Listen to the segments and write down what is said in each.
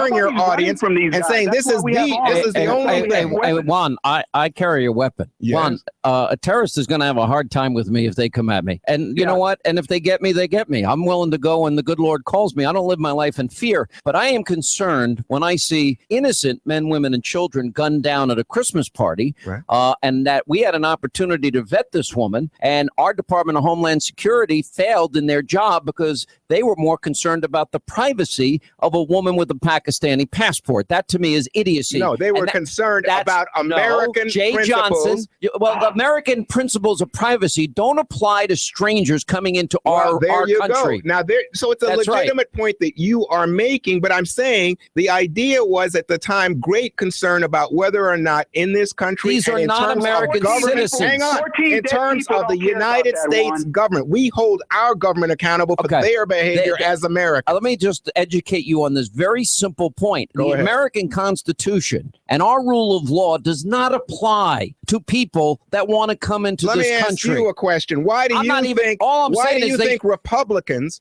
your audience from these and guys. Saying this is the only thing. Juan, I carry a weapon. Yes. Juan, a terrorist is going to have a hard time with me if they come at me. And you know what? And if they get me, they get me. I'm willing to go when the good Lord calls me. I don't live my life in fear. But I am concerned when I see innocent men, women, and children gunned down at a Christmas party. Right. And that we had an opportunity to vet this woman. And our Department of Homeland Security failed in their job because they were more concerned about the privacy of a woman with a Pakistani passport. That to me is idiocy. No, they were concerned about American principles. Johnson. Well, the American principles of privacy don't apply to strangers coming into our country. Now, so it's a legitimate point that you are making, but I'm saying the idea was at the time great concern about whether or not in this country, these are not American citizens. Hang on, in terms of the United States government, we hold our government accountable for their behavior as Americans. Let me just educate you on this very simple point. The American Constitution and our rule of law does not apply to people that want to come into this country. Let me ask you a question. Why do you think Republicans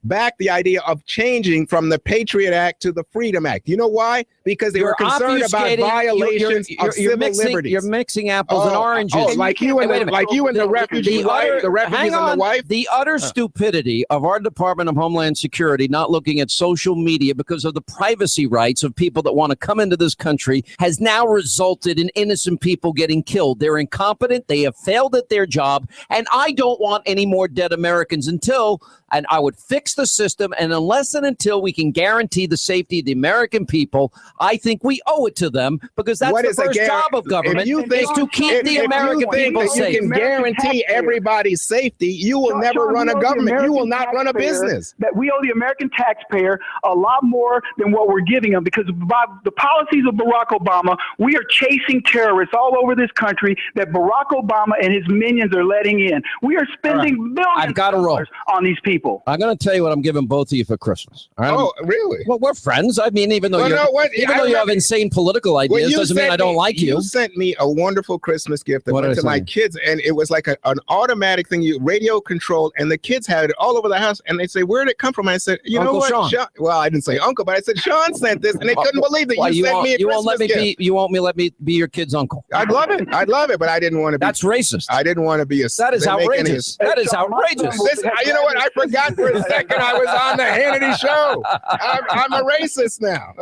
back the idea of changing from the Patriot Act to the Freedom Act? You know why? Because they were concerned about violations of civil liberties. You're mixing apples and oranges. Like you and the refugee wife, and the wife. The utter stupidity of our Department of Homeland Security not looking at social media because of the privacy rights of people that want to come into this country has now resulted in innocent people getting killed. They're incompetent. They have failed at their job. And I don't want any more dead Americans and I would fix the system. And unless and until we can guarantee the safety of the American people, I think we owe it to them because that's the first job of government is to keep the American people safe. You can guarantee everybody's safety. You will never run a government. You will not run a business. That we owe the American taxpayer a lot more than what we're giving them because by the policies of Barack Obama, we are chasing terrorists all over this country that Barack Obama and his minions are letting in. We are spending millions of dollars on these people. I'm going to tell you what I'm giving both of you for Christmas. All right? Oh, really? Well, we're friends. I mean, even though you have insane political ideas, doesn't mean I don't like you. You sent me a wonderful Christmas gift that went to my kids, and it was like an automatic thing, radio controlled, and the kids had it all over the house, and they say, where did it come from? I said, you know what? Sean. Well, I didn't say uncle, but I said, Sean sent this, and they couldn't believe that you sent me a Christmas gift. You won't let me be your kid's uncle. I'd love it, but I didn't want to be. That's racist. I didn't want to be a. That is outrageous. That is outrageous. You know what? I forgot for a second I was on the Hannity show. I'm a racist now.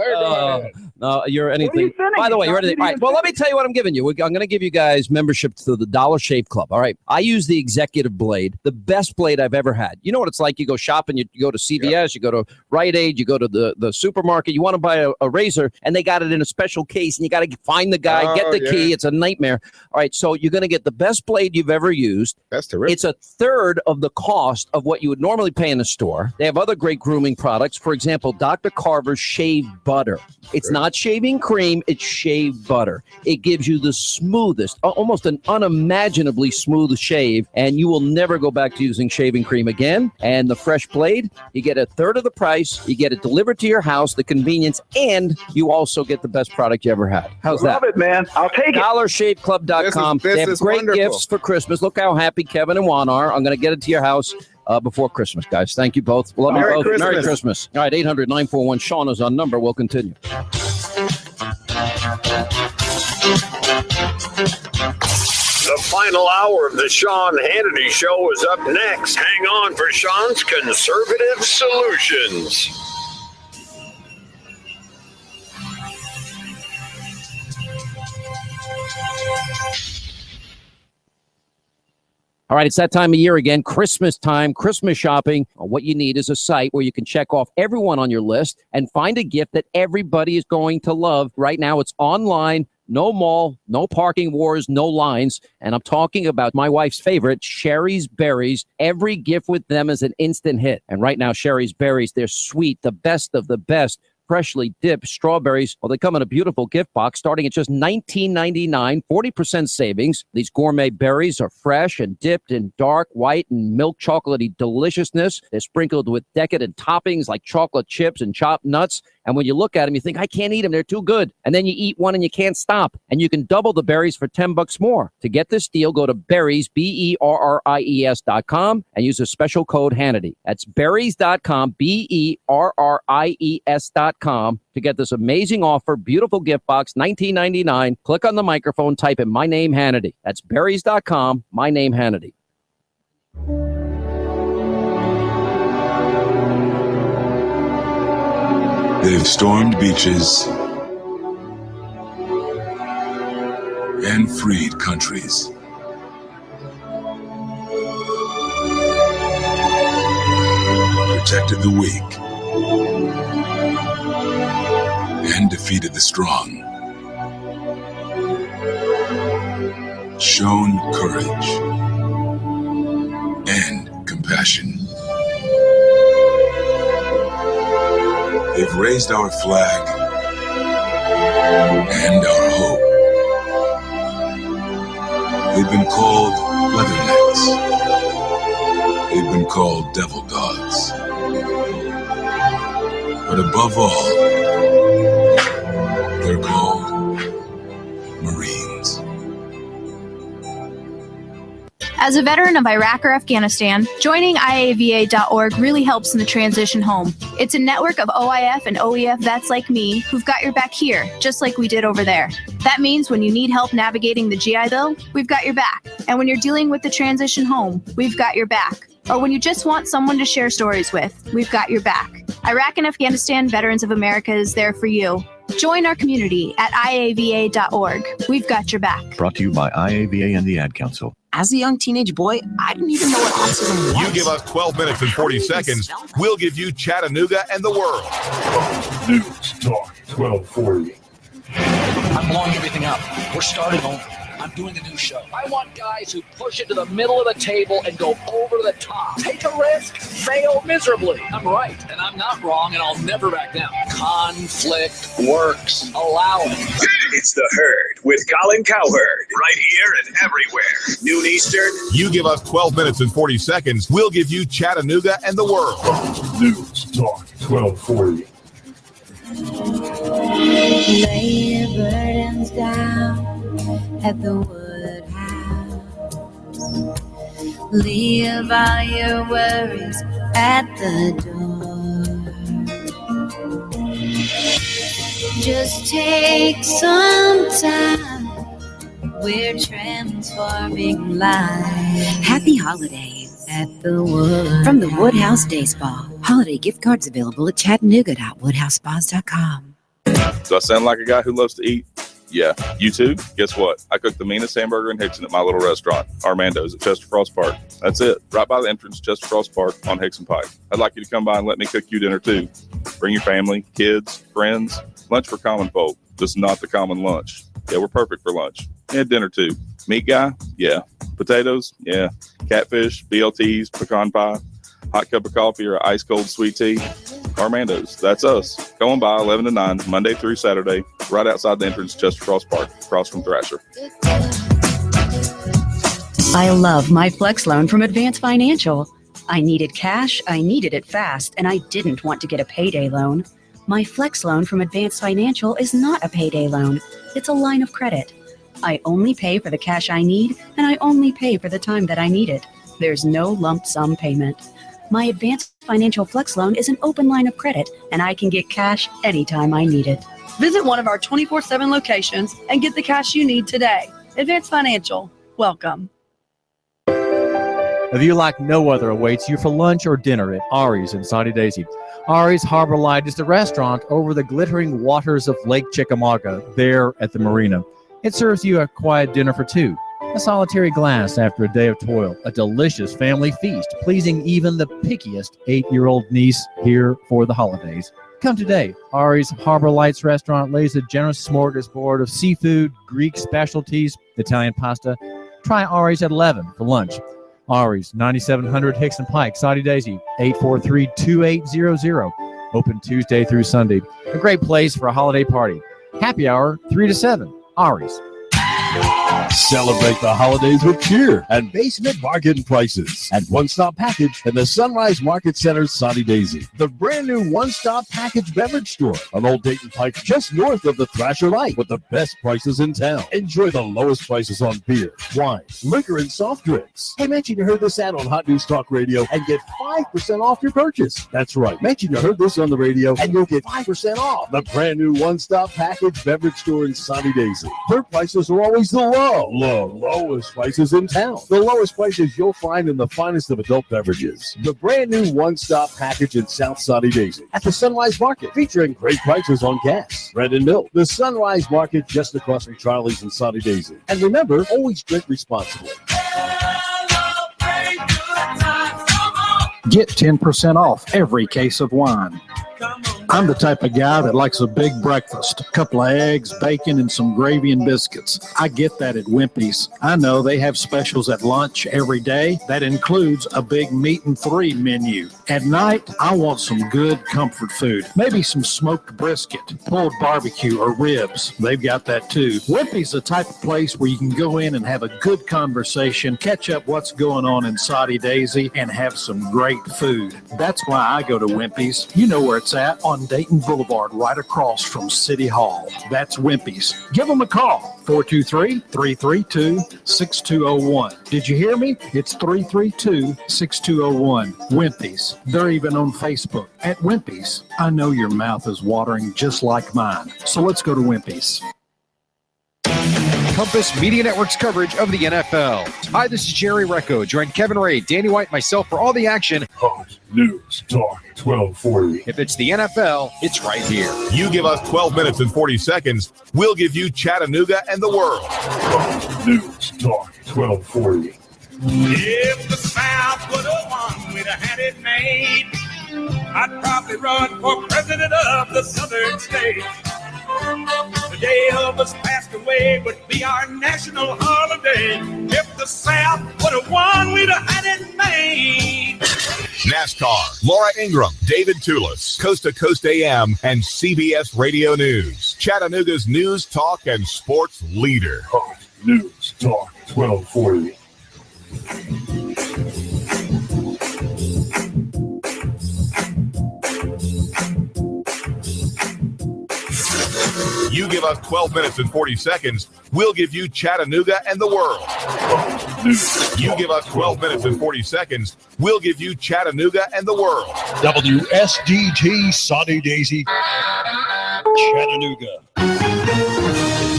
No, you're anything. By the way, you're anything. All right. Well, let me tell you what I'm giving you. I'm going to give you guys membership to the Dollar Shave Club. All right. I use the executive blade, the best blade I've ever had. You know what it's like? You go shopping, you go to CVS, you go to Rite Aid, you go to the supermarket, you want to buy a razor, and they got it in a special case, and you got to find the guy, get the key. It's a nightmare. All right. So you're going to get the best blade you've ever used. That's terrific. It's a third of the cost of what you would normally pay in a store. They have other great grooming products. For example, Dr. Carver's Shave Butter. It's not shaving cream, it's shave butter. It gives you the smoothest, almost an unimaginably smooth shave, and you will never go back to using shaving cream again. And the fresh blade, you get a third of the price, you get it delivered to your house, the convenience, and you also get the best product you ever had. How's that? Love it, man. I'll take it. DollarShaveClub.com. They have great gifts for Christmas. Look how happy Kevin and Juan are. I'm going to get it to your house before Christmas, guys. Thank you both. Love you both. Merry Christmas. All right, 800-941-SEAN is our number. We'll continue. The final hour of the Sean Hannity Show is up next. Hang on for Sean's Conservative Solutions. All right, it's that time of year again, Christmas time, Christmas shopping. What you need is a site where you can check off everyone on your list and find a gift that everybody is going to love. Right now, it's online, no mall, no parking wars, no lines. And I'm talking about my wife's favorite, Sherry's Berries. Every gift with them is an instant hit. And right now, Sherry's Berries, they're sweet, the best of the best. Freshly dipped strawberries. Well, they come in a beautiful gift box starting at just $19.99, 40% savings. These gourmet berries are fresh and dipped in dark white and milk chocolatey deliciousness. They're sprinkled with decadent toppings like chocolate chips and chopped nuts. And when you look at them, you think, I can't eat them. They're too good. And then you eat one and you can't stop. And you can double the berries for $10 more. To get this deal, go to berries, BERRIES.com, and use a special code Hannity. That's berries.com, BERRIES.com. Berries.com to get this amazing offer. Beautiful gift box, $19.99. Click on the microphone, type in my name Hannity. That's Berries.com, my name Hannity. They've stormed beaches and freed countries. Protected the weak and defeated the strong. Shown courage and compassion. They've raised our flag and our hope. They've been called leathernecks. They've been called devil dogs. But above all, they're called Marines. As a veteran of Iraq or Afghanistan, joining IAVA.org really helps in the transition home. It's a network of OIF and OEF vets like me who've got your back here, just like we did over there. That means when you need help navigating the GI Bill, we've got your back. And when you're dealing with the transition home, we've got your back. Or when you just want someone to share stories with, we've got your back. Iraq and Afghanistan Veterans of America is there for you. Join our community at IAVA.org. We've got your back. Brought to you by IAVA and the Ad Council. As a young teenage boy, I didn't even know what autism was. You give us 12 minutes and 40 seconds, we'll give you Chattanooga and the world. News Talk 1240. I'm blowing everything up. We're starting over. I'm doing a new show. I want guys who push it to the middle of the table and go over the top. Take a risk, fail miserably. I'm right, and I'm not wrong, and I'll never back down. Conflict works. Allow it. It's The Herd with Colin Cowherd. Right here and everywhere. Noon Eastern. You give us 12 minutes and 40 seconds, we'll give you Chattanooga and the world. News Talk 1240. Lay your burdens down at the Woodhouse. Leave all your worries at the door. Just take some time. We're transforming life. Happy holidays at the Wood. From the Woodhouse Day Spa. Holiday gift cards available at chattanooga.woodhousespas.com. Do I sound like a guy who loves to eat? Yeah. You too? Guess what? I cook the meanest hamburger in Hickson at my little restaurant, Armando's at Chester Frost Park. That's it. Right by the entrance, Chester Frost Park on Hickson Pike. I'd like you to come by and let me cook you dinner too. Bring your family, kids, friends. Lunch for common folk, just not the common lunch. Yeah, we're perfect for lunch. And dinner too. Meat guy? Yeah. Potatoes? Yeah. Catfish, BLTs, pecan pie, hot cup of coffee or ice cold sweet tea. Armando's. That's us. Go on by 11 to 9, Monday through Saturday, right outside the entrance, Chester Frost Park, across from Thrasher. I love my Flex loan from Advance Financial. I needed cash, I needed it fast, and I didn't want to get a payday loan. My Flex loan from Advance Financial is not a payday loan. It's a line of credit. I only pay for the cash I need, and I only pay for the time that I need it. There's no lump sum payment. My Advanced Financial Flex Loan is an open line of credit, and I can get cash anytime I need it. Visit one of our 24/7 locations and get the cash you need today. Advanced Financial. Welcome. A view like no other awaits you for lunch or dinner at Ari's in Sunny Daisy. Ari's Harbor Light is the restaurant over the glittering waters of Lake Chickamauga there at the marina. It serves you a quiet dinner for two. A solitary glass after a day of toil, a delicious family feast, pleasing even the pickiest 8-year-old niece here for the holidays. Come today. Ari's Harbor Lights restaurant lays a generous smorgasbord of seafood, Greek specialties, Italian pasta. Try Ari's at 11 for lunch. Ari's, 9700 Hickson Pike, Saudi Daisy, 843-2800. Open Tuesday through Sunday. A great place for a holiday party. Happy hour, 3 to 7. Ari's. Celebrate the holidays with cheer and basement bargain prices at One Stop Package in the Sunrise Market Center's Sunny Daisy. The brand new One Stop Package beverage store on Old Dayton Pike, just north of the Thrasher Light, with the best prices in town. Enjoy the lowest prices on beer, wine, liquor, and soft drinks. Hey, mention you heard this ad on Hot News Talk Radio and get 5% off your purchase. That's right. Mention you heard this on the radio and you'll get 5% off. The brand new One Stop Package beverage store in Sunny Daisy. Their prices are always the lowest prices in town. The lowest prices you'll find in the finest of adult beverages. The brand new One Stop Package in South Sunny Daisy at the Sunrise Market, featuring great prices on gas, bread, and milk. The Sunrise Market just across from Charlie's in Sunny Daisy. And remember, always drink responsibly. Get 10% off every case of wine. I'm the type of guy that likes a big breakfast, a couple of eggs, bacon, and some gravy and biscuits. I get that at Wimpy's. I know they have specials at lunch every day. That includes a big meat and 3 menu. At night, I want some good comfort food. Maybe some smoked brisket, pulled barbecue, or ribs. They've got that too. Wimpy's the type of place where you can go in and have a good conversation, catch up what's going on in Sunny Daisy, and have some great food. That's why I go to Wimpy's. You know where it's at, on Dayton Boulevard, right across from City Hall. That's Wimpy's. Give them a call, 423-332-6201. Did you hear me? It's 332-6201. Wimpy's. They're even on Facebook at Wimpy's. I know your mouth is watering just like mine. So let's go to Wimpy's. Compass Media Network's coverage of the NFL. Hi, this is Jerry Recco. Join Kevin Ray, Danny White, and myself for all the action. Hot News Talk 1240. If it's the NFL, it's right here. You give us 12 minutes and 40 seconds, we'll give you Chattanooga and the world. Hot News Talk 1240. If the South would have won, we'd have had it made. I'd probably run for president of the Southern states. The day Elvis passed away would be our national holiday. If the South would have won, we'd have had it made. NASCAR, Laura Ingraham, David Tulis, Coast to Coast AM, and CBS Radio News. Chattanooga's news, talk, and sports leader. Hot News Talk 1240. You give us 12 minutes and 40 seconds, we'll give you Chattanooga and the world. You give us 12 minutes and 40 seconds, we'll give you Chattanooga and the world. WSDT Sunny Daisy, Chattanooga.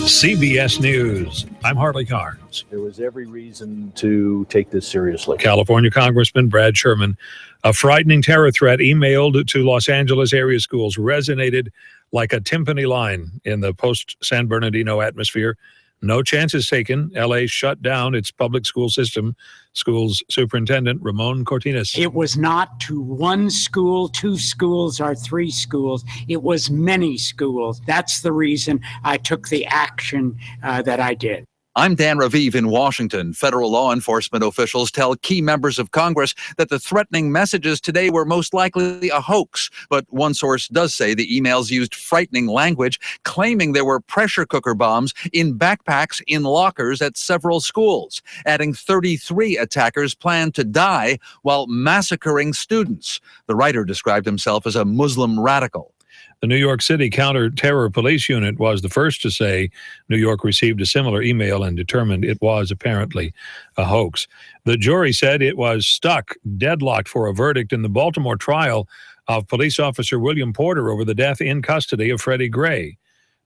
CBS News. I'm Harley Carnes. There was every reason to take this seriously. California Congressman Brad Sherman. A frightening terror threat emailed to Los Angeles area schools resonated like a timpani line in the post-San Bernardino atmosphere. No chances taken. L.A. shut down its public school system. Schools Superintendent Ramon Cortines. It was not to one school, 2 schools, or 3 schools. It was many schools. That's the reason I took the action that I did. I'm Dan Raviv in Washington. Federal law enforcement officials tell key members of Congress that the threatening messages today were most likely a hoax. But one source does say the emails used frightening language, claiming there were pressure cooker bombs in backpacks in lockers at several schools, adding 33 attackers planned to die while massacring students. The writer described himself as a Muslim radical. The New York City Counter-Terror Police Unit was the first to say New York received a similar email and determined it was apparently a hoax. The jury said it was stuck, deadlocked for a verdict in the Baltimore trial of police officer William Porter over the death in custody of Freddie Gray.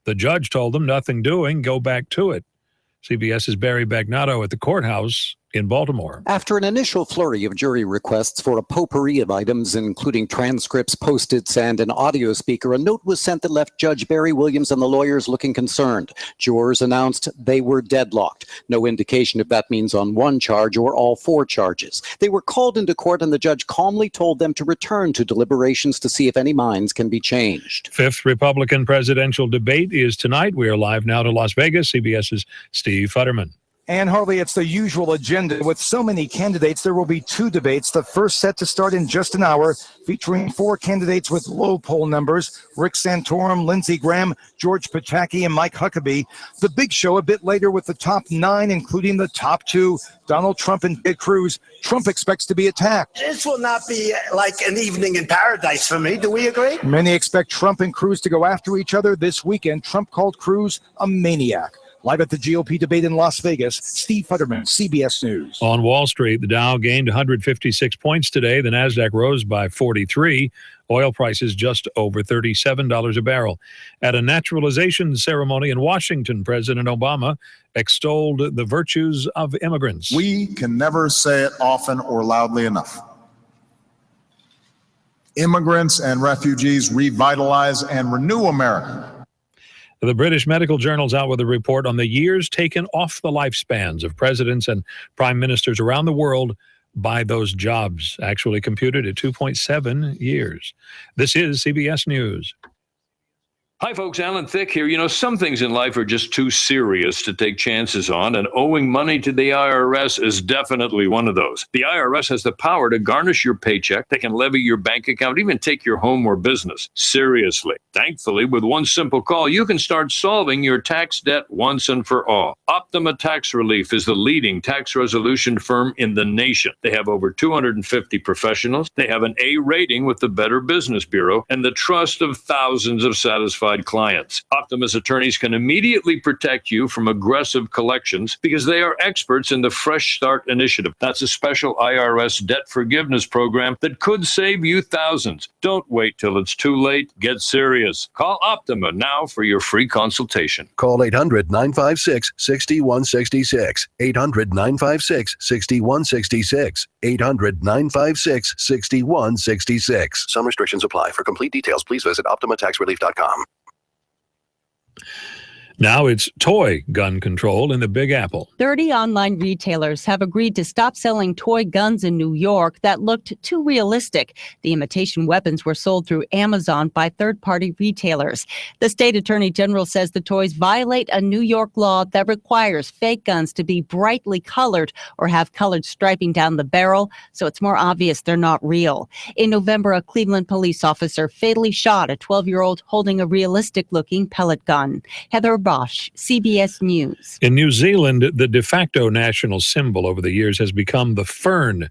The judge told them, nothing doing, go back to it. CBS's Barry Bagnato at the courthouse in Baltimore. After an initial flurry of jury requests for a potpourri of items, including transcripts, Post-its, and an audio speaker, a note was sent that left Judge Barry Williams and the lawyers looking concerned. Jurors announced they were deadlocked. No indication if that means on one charge or all 4 charges. They were called into court, and the judge calmly told them to return to deliberations to see if any minds can be changed. 5th Republican presidential debate is tonight. We are live now to Las Vegas. CBS's Steve Futterman. And Harley, it's the usual agenda. With so many candidates, there will be 2 debates. The first set to start in just an hour, featuring 4 candidates with low poll numbers: Rick Santorum, Lindsey Graham, George Pataki, and Mike Huckabee. The big show a bit later with the top 9, including the top 2, Donald Trump and Ted Cruz. Trump expects to be attacked. This will not be like an evening in paradise for me. Do we agree? Many expect Trump and Cruz to go after each other this weekend. Trump called Cruz a maniac. Live at the GOP debate in Las Vegas, Steve Futterman, CBS News. On Wall Street, the Dow gained 156 points today. The NASDAQ rose by 43. Oil prices just over $37 a barrel. At a naturalization ceremony in Washington, President Obama extolled the virtues of immigrants. We can never say it often or loudly enough. Immigrants and refugees revitalize and renew America. The British Medical Journal's out with a report on the years taken off the lifespans of presidents and prime ministers around the world by those jobs, actually computed at 2.7 years. This is CBS News. Hi, folks. Alan Thicke here. You know, some things in life are just too serious to take chances on, and owing money to the IRS is definitely one of those. The IRS has the power to garnish your paycheck. They can levy your bank account, even take your home or business. Seriously. Thankfully, with one simple call, you can start solving your tax debt once and for all. Optima Tax Relief is the leading tax resolution firm in the nation. They have over 250 professionals. They have an A rating with the Better Business Bureau and the trust of thousands of satisfied clients. Optima's attorneys can immediately protect you from aggressive collections because they are experts in the Fresh Start Initiative. That's a special IRS debt forgiveness program that could save you thousands. Don't wait till it's too late. Get serious. Call Optima now for your free consultation. Call 800-956-6166. 800-956-6166. 800-956-6166. Some restrictions apply. For complete details, please visit OptimaTaxRelief.com. Now it's toy gun control in the Big Apple. 30 online retailers have agreed to stop selling toy guns in New York that looked too realistic. The imitation weapons were sold through Amazon by third-party retailers. The state attorney general says the toys violate a New York law that requires fake guns to be brightly colored or have colored striping down the barrel, so it's more obvious they're not real. In November, a Cleveland police officer fatally shot a 12-year-old holding a realistic-looking pellet gun. Heather Bosch, CBS News. In New Zealand, the de facto national symbol over the years has become the fern.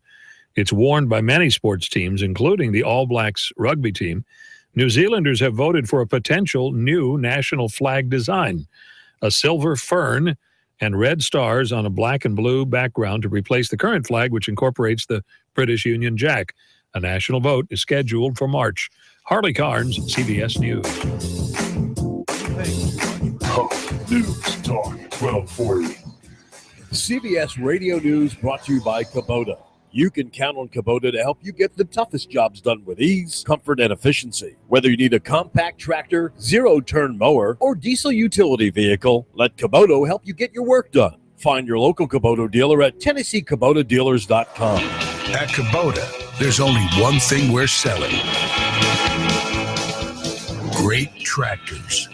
It's worn by many sports teams, including the All Blacks rugby team. New Zealanders have voted for a potential new national flag design, a silver fern and red stars on a black and blue background to replace the current flag, which incorporates the British Union Jack. A national vote is scheduled for March. Harley Carnes, CBS News. News Talk 1240. CBS Radio News brought to you by Kubota. You can count on Kubota to help you get the toughest jobs done with ease, comfort, and efficiency. Whether you need a compact tractor, zero-turn mower, or diesel utility vehicle, let Kubota help you get your work done. Find your local Kubota dealer at TennesseeKubotaDealers.com. At Kubota, there's only one thing we're selling. Great tractors.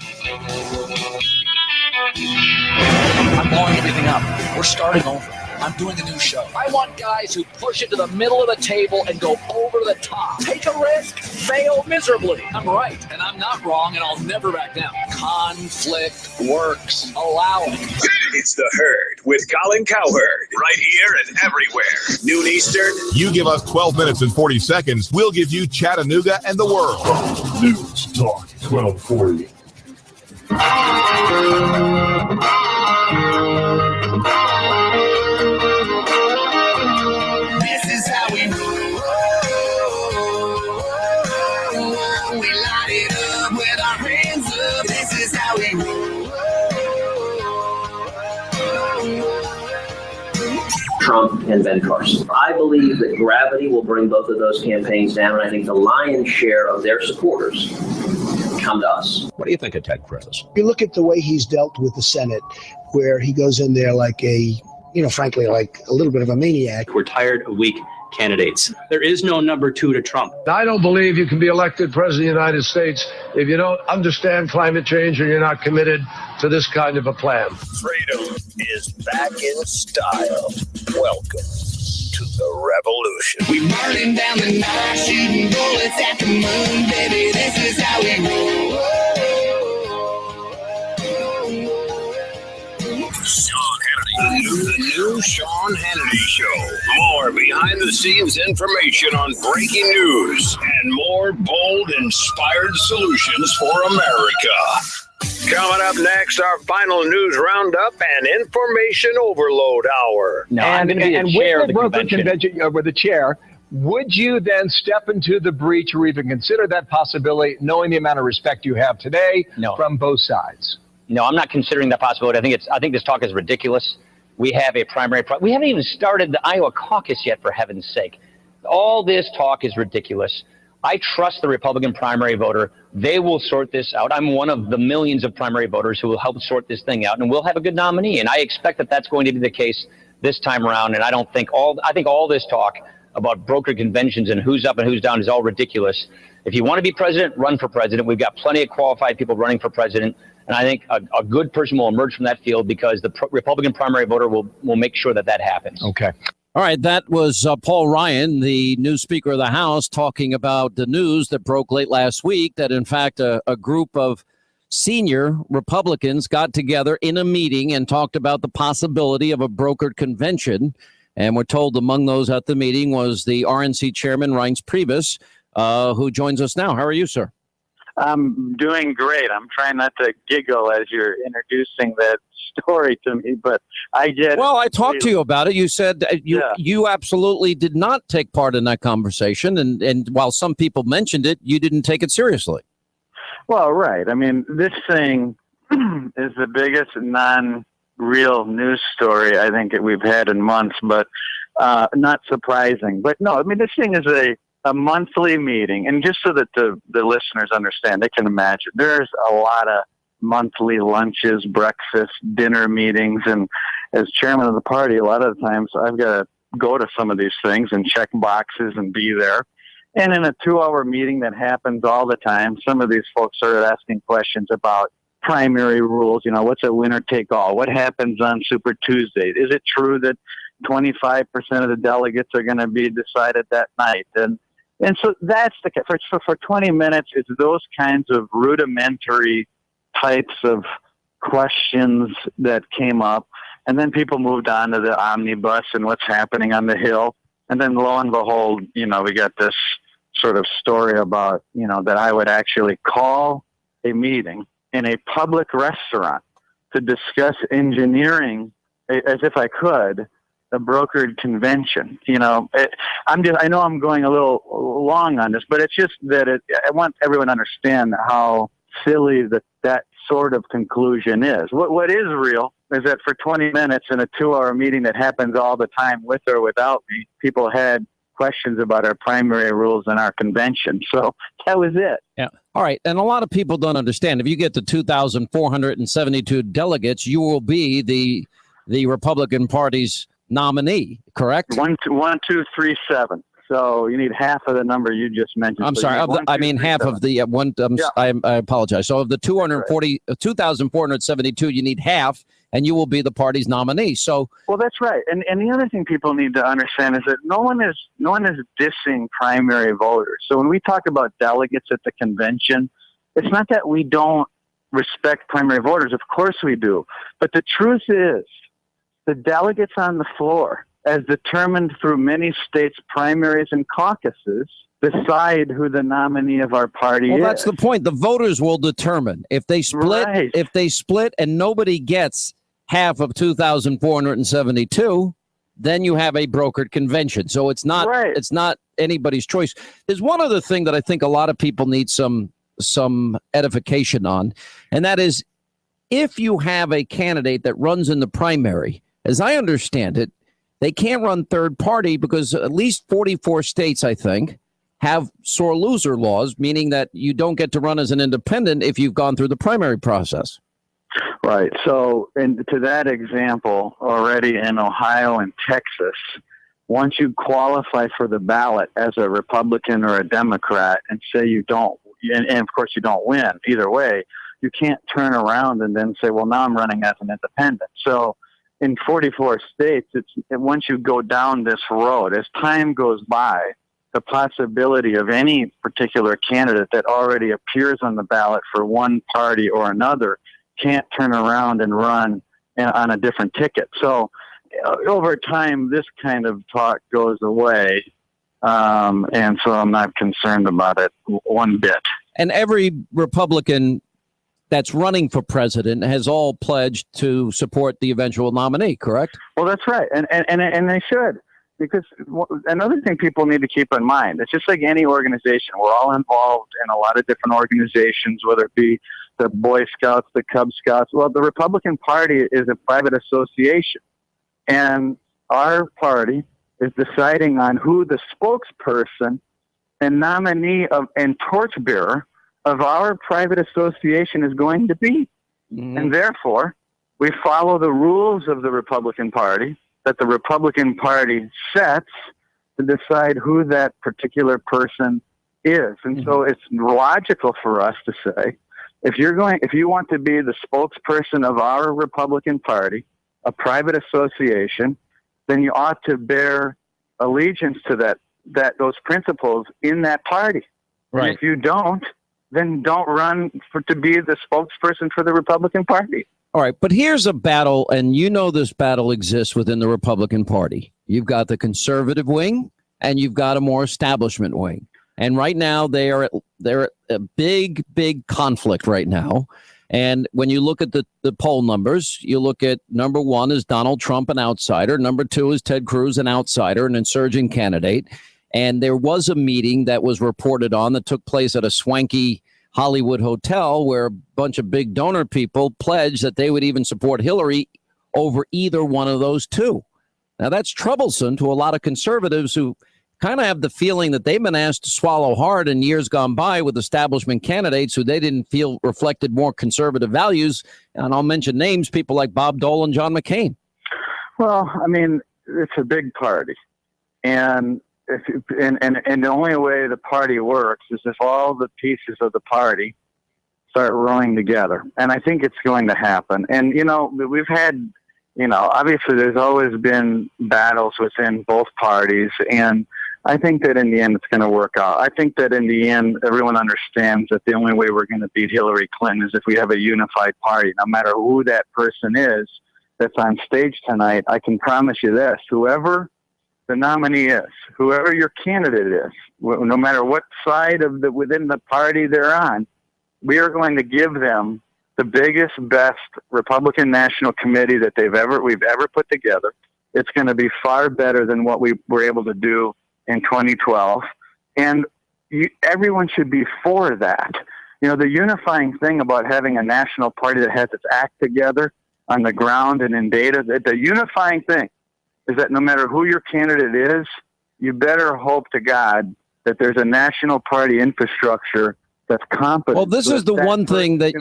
I'm blowing everything up. We're starting over. I'm doing a new show. I want guys who push it to the middle of the table and go over the top. Take a risk, fail miserably. I'm right, and I'm not wrong, and I'll never back down. Conflict works. Allow it. It's The Herd with Colin Cowherd. Right here and everywhere. Noon Eastern. You give us 12 minutes and 40 seconds, we'll give you Chattanooga and the world. News Talk 1240. This is how we roll. We light it up with our hands up. This is how we roll. Trump and Ben Carson. I believe that gravity will bring both of those campaigns down, and I think the lion's share of their supporters come to us. What do you think of Ted Cruz? You look at the way he's dealt with the Senate, where he goes in there like frankly, like a little bit of a maniac. We're tired of weak candidates. There is no number 2 to Trump. I don't believe you can be elected president of the United States if you don't understand climate change or you're not committed to this kind of a plan. Freedom is back in style. Welcome to the revolution. We burning down the night, shooting bullets at the moon, baby. This is how we roll. Sean Hannity, the new Sean Hannity Show. More behind-the-scenes information on breaking news and more bold, inspired solutions for America. Coming up next, our final news roundup and information overload hour. No, I'm going to be the chair of the convention. With the chair, would you then step into the breach or even consider that possibility, knowing the amount of respect you have today from both sides? No, I'm not considering that possibility. I think this talk is ridiculous. We have a primary. We haven't even started the Iowa caucus yet, for heaven's sake. All this talk is ridiculous. I trust the Republican primary voter. They will sort this out. I'm one of the millions of primary voters who will help sort this thing out, and we'll have a good nominee. And I expect that that's going to be the case this time around. And I think all this talk about brokered conventions and who's up and who's down is all ridiculous. If you want to be president, run for president. We've got plenty of qualified people running for president. And I think a good person will emerge from that field because the Republican primary voter will make sure that happens. Okay. All right. That was Paul Ryan, the new Speaker of the House, talking about the news that broke late last week that, in fact, a group of senior Republicans got together in a meeting and talked about the possibility of a brokered convention. And we're told among those at the meeting was the RNC chairman, Reince Priebus, who joins us now. How are you, sir? I'm doing great. I'm trying not to giggle as you're introducing that story to me, but I get. Well, I talked to you about it. You said you absolutely did not take part in that conversation, and while some people mentioned it, you didn't take it seriously. Well, right. I mean, this thing is the biggest non-real news story I think that we've had in months, but not surprising. But no, I mean, this thing is a monthly meeting, and just so that the listeners understand, they can imagine, there's a lot of monthly lunches, breakfast, dinner meetings, and as chairman of the party, a lot of the times I've got to go to some of these things and check boxes and be there. And in a 2-hour meeting that happens all the time, some of these folks started asking questions about primary rules. You know, what's a winner take all? What happens on Super Tuesday? Is it true that 25% of the delegates are going to be decided that night? And so that's for 20 minutes, it's those kinds of rudimentary types of questions that came up. And then people moved on to the omnibus and what's happening on the Hill. And then lo and behold, we got this sort of story about, that I would actually call a meeting in a public restaurant to discuss engineering, as if I could, a brokered convention. I know I'm going a little long on this, but it's just that I want everyone to understand how silly that sort of conclusion is. What is real is that for 20 minutes in a 2-hour meeting that happens all the time with or without me, people had questions about our primary rules and our convention. So that was it. Yeah. All right. And a lot of people don't understand. If you get to 2,472 delegates, you will be the Republican Party's nominee, correct? 1, 2, 3, 7. So you need half of the number you just mentioned. I'm sorry. Half of the one. I apologize. So of the 2,472, you need half, and you will be the party's nominee. So well, that's right. And the other thing people need to understand is that no one is dissing primary voters. So when we talk about delegates at the convention, it's not that we don't respect primary voters. Of course we do. But the truth is, the delegates on the floor, as determined through many states' primaries and caucuses, decide who the nominee of our party is. Well, that's the point. The voters will determine. If they split, and nobody gets half of 2,472, then you have a brokered convention. So it's not anybody's choice. There's one other thing that I think a lot of people need some edification on, and that is if you have a candidate that runs in the primary, as I understand it, they can't run third party because at least 44 states, I think, have sore loser laws, meaning that you don't get to run as an independent if you've gone through the primary process. Right. So, and to that example, already in Ohio and Texas, once you qualify for the ballot as a Republican or a Democrat and say you don't, and of course you don't win either way, you can't turn around and then say, well, now I'm running as an independent. So in 44 states, once you go down this road, as time goes by, the possibility of any particular candidate that already appears on the ballot for one party or another can't turn around and run on a different ticket. So over time, this kind of talk goes away. And so I'm not concerned about it one bit. And every Republican that's running for president has all pledged to support the eventual nominee, correct? Well, that's right. And they should. Because another thing people need to keep in mind, it's just like any organization. We're all involved in a lot of different organizations, whether it be the Boy Scouts, the Cub Scouts. Well, the Republican Party is a private association. And our party is deciding on who the spokesperson and nominee and torchbearer of our private association is going to be. Mm-hmm. And therefore, we follow the rules of the Republican Party that the Republican Party sets to decide who that particular person is. And so it's logical for us to say, if you want to be the spokesperson of our Republican Party, a private association, then you ought to bear allegiance to those principles in that party. Right. And if you don't, then don't run to be the spokesperson for the Republican Party. All right, but here's a battle, and you know this battle exists within the Republican Party. You've got the conservative wing, and you've got a more establishment wing. And right now, they're at a big, big conflict right now. And when you look at the poll numbers, you look at number one is Donald Trump, an outsider. Number two is Ted Cruz, an outsider, an insurgent candidate. And there was a meeting that was reported on that took place at a swanky Hollywood hotel where a bunch of big donor people pledged that they would even support Hillary over either one of those two. Now, that's troublesome to a lot of conservatives who kind of have the feeling that they've been asked to swallow hard in years gone by with establishment candidates who they didn't feel reflected more conservative values. And I'll mention names, people like Bob Dole and John McCain. Well, I mean, it's a big party. And the only way the party works is if all the pieces of the party start rowing together. And I think it's going to happen. And, we've had, obviously there's always been battles within both parties. And I think that in the end, it's going to work out. I think that in the end, everyone understands that the only way we're going to beat Hillary Clinton is if we have a unified party. No matter who that person is that's on stage tonight, I can promise you this, whoever the nominee is, whoever your candidate is, no matter what side of within the party they're on, we are going to give them the biggest, best Republican National Committee that we've ever put together. It's going to be far better than what we were able to do in 2012. And everyone should be for that. The unifying thing about having a national party that has its act together on the ground and in data, the unifying thing is that no matter who your candidate is, you better hope to God that there's a national party infrastructure that's competent. Well, this is the one thing that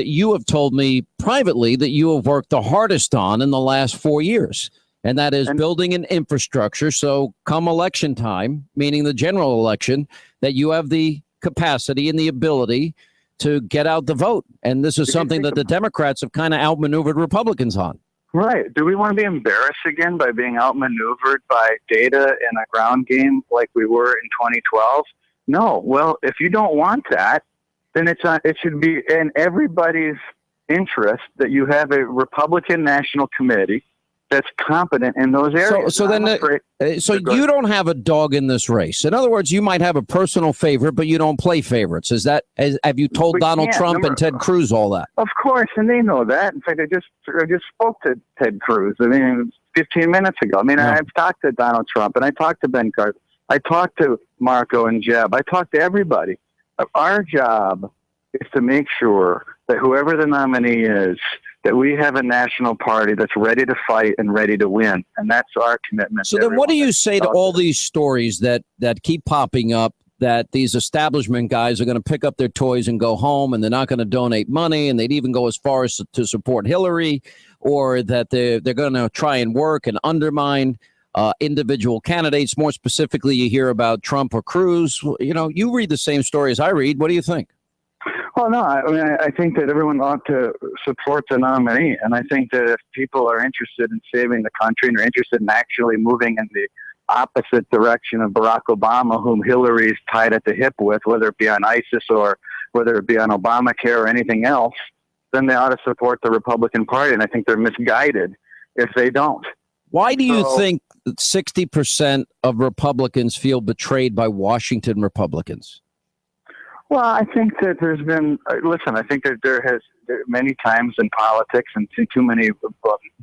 you have told me privately that you have worked the hardest on in the last 4 years, and that is building an infrastructure. So come election time, meaning the general election, that you have the capacity and the ability to get out the vote. And this is something that the Democrats have kind of outmaneuvered Republicans on. Right. Do we want to be embarrassed again by being outmaneuvered by data in a ground game like we were in 2012? No. Well, if you don't want that, then it should be in everybody's interest that you have a Republican National Committee that's competent in those areas. So you don't have a dog in this race. In other words, you might have a personal favorite, but you don't play favorites. Have you told Donald Trump and Ted Cruz all that? Of course, and they know that. In fact, I just spoke to Ted Cruz. 15 minutes ago. I've talked to Donald Trump, and I talked to Ben Carson. I talked to Marco and Jeb. I talked to everybody. Our job is to make sure that whoever the nominee is, that we have a national party that's ready to fight and ready to win. And that's our commitment. So then what do you say to all these stories that keep popping up, that these establishment guys are going to pick up their toys and go home, and they're not going to donate money, and they'd even go as far as to support Hillary, or that they're going to try and work and undermine individual candidates. More specifically, you hear about Trump or Cruz. You know, you read the same story as I read. What do you think? Well, no, I think that everyone ought to support the nominee. And I think that if people are interested in saving the country and are interested in actually moving in the opposite direction of Barack Obama, whom Hillary's tied at the hip with, whether it be on ISIS or whether it be on Obamacare or anything else, then they ought to support the Republican Party. And I think they're misguided if they don't. Why do you think 60% of Republicans feel betrayed by Washington Republicans? Well, I think that there's been, listen, I think that there has many times in politics and too many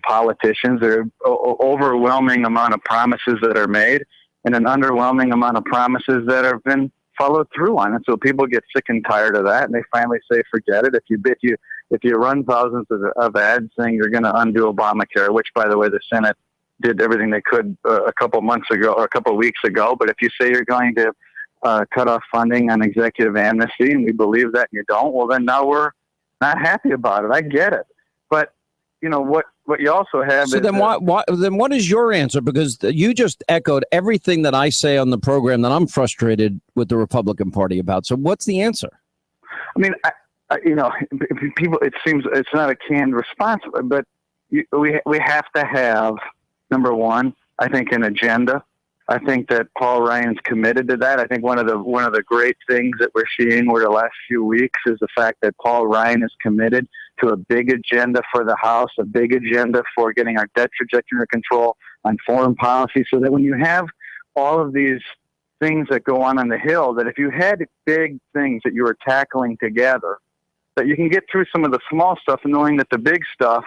politicians, there are overwhelming amount of promises that are made and an underwhelming amount of promises that have been followed through on. And so people get sick and tired of that and they finally say, forget it. If you run thousands of ads saying you're going to undo Obamacare, which, by the way, the Senate did everything they could a couple months ago or a couple weeks ago. But if you say you're going to cut off funding on executive amnesty, and we believe that and you don't, well, then now we're not happy about it. I get it. But, you know, what you also have so is... then what is your answer? Because you just echoed everything that I say on the program that I'm frustrated with the Republican Party about. So what's the answer? I mean, you know, people, it seems it's not a canned response, but we have to have, number one, I think, an agenda. I think that Paul Ryan's committed to that. I think one of the great things that we're seeing over the last few weeks is the fact that Paul Ryan is committed to a big agenda for the House, a big agenda for getting our debt trajectory under control, on foreign policy, so that when you have all of these things that go on the Hill, that if you had big things that you were tackling together, that you can get through some of the small stuff knowing that the big stuff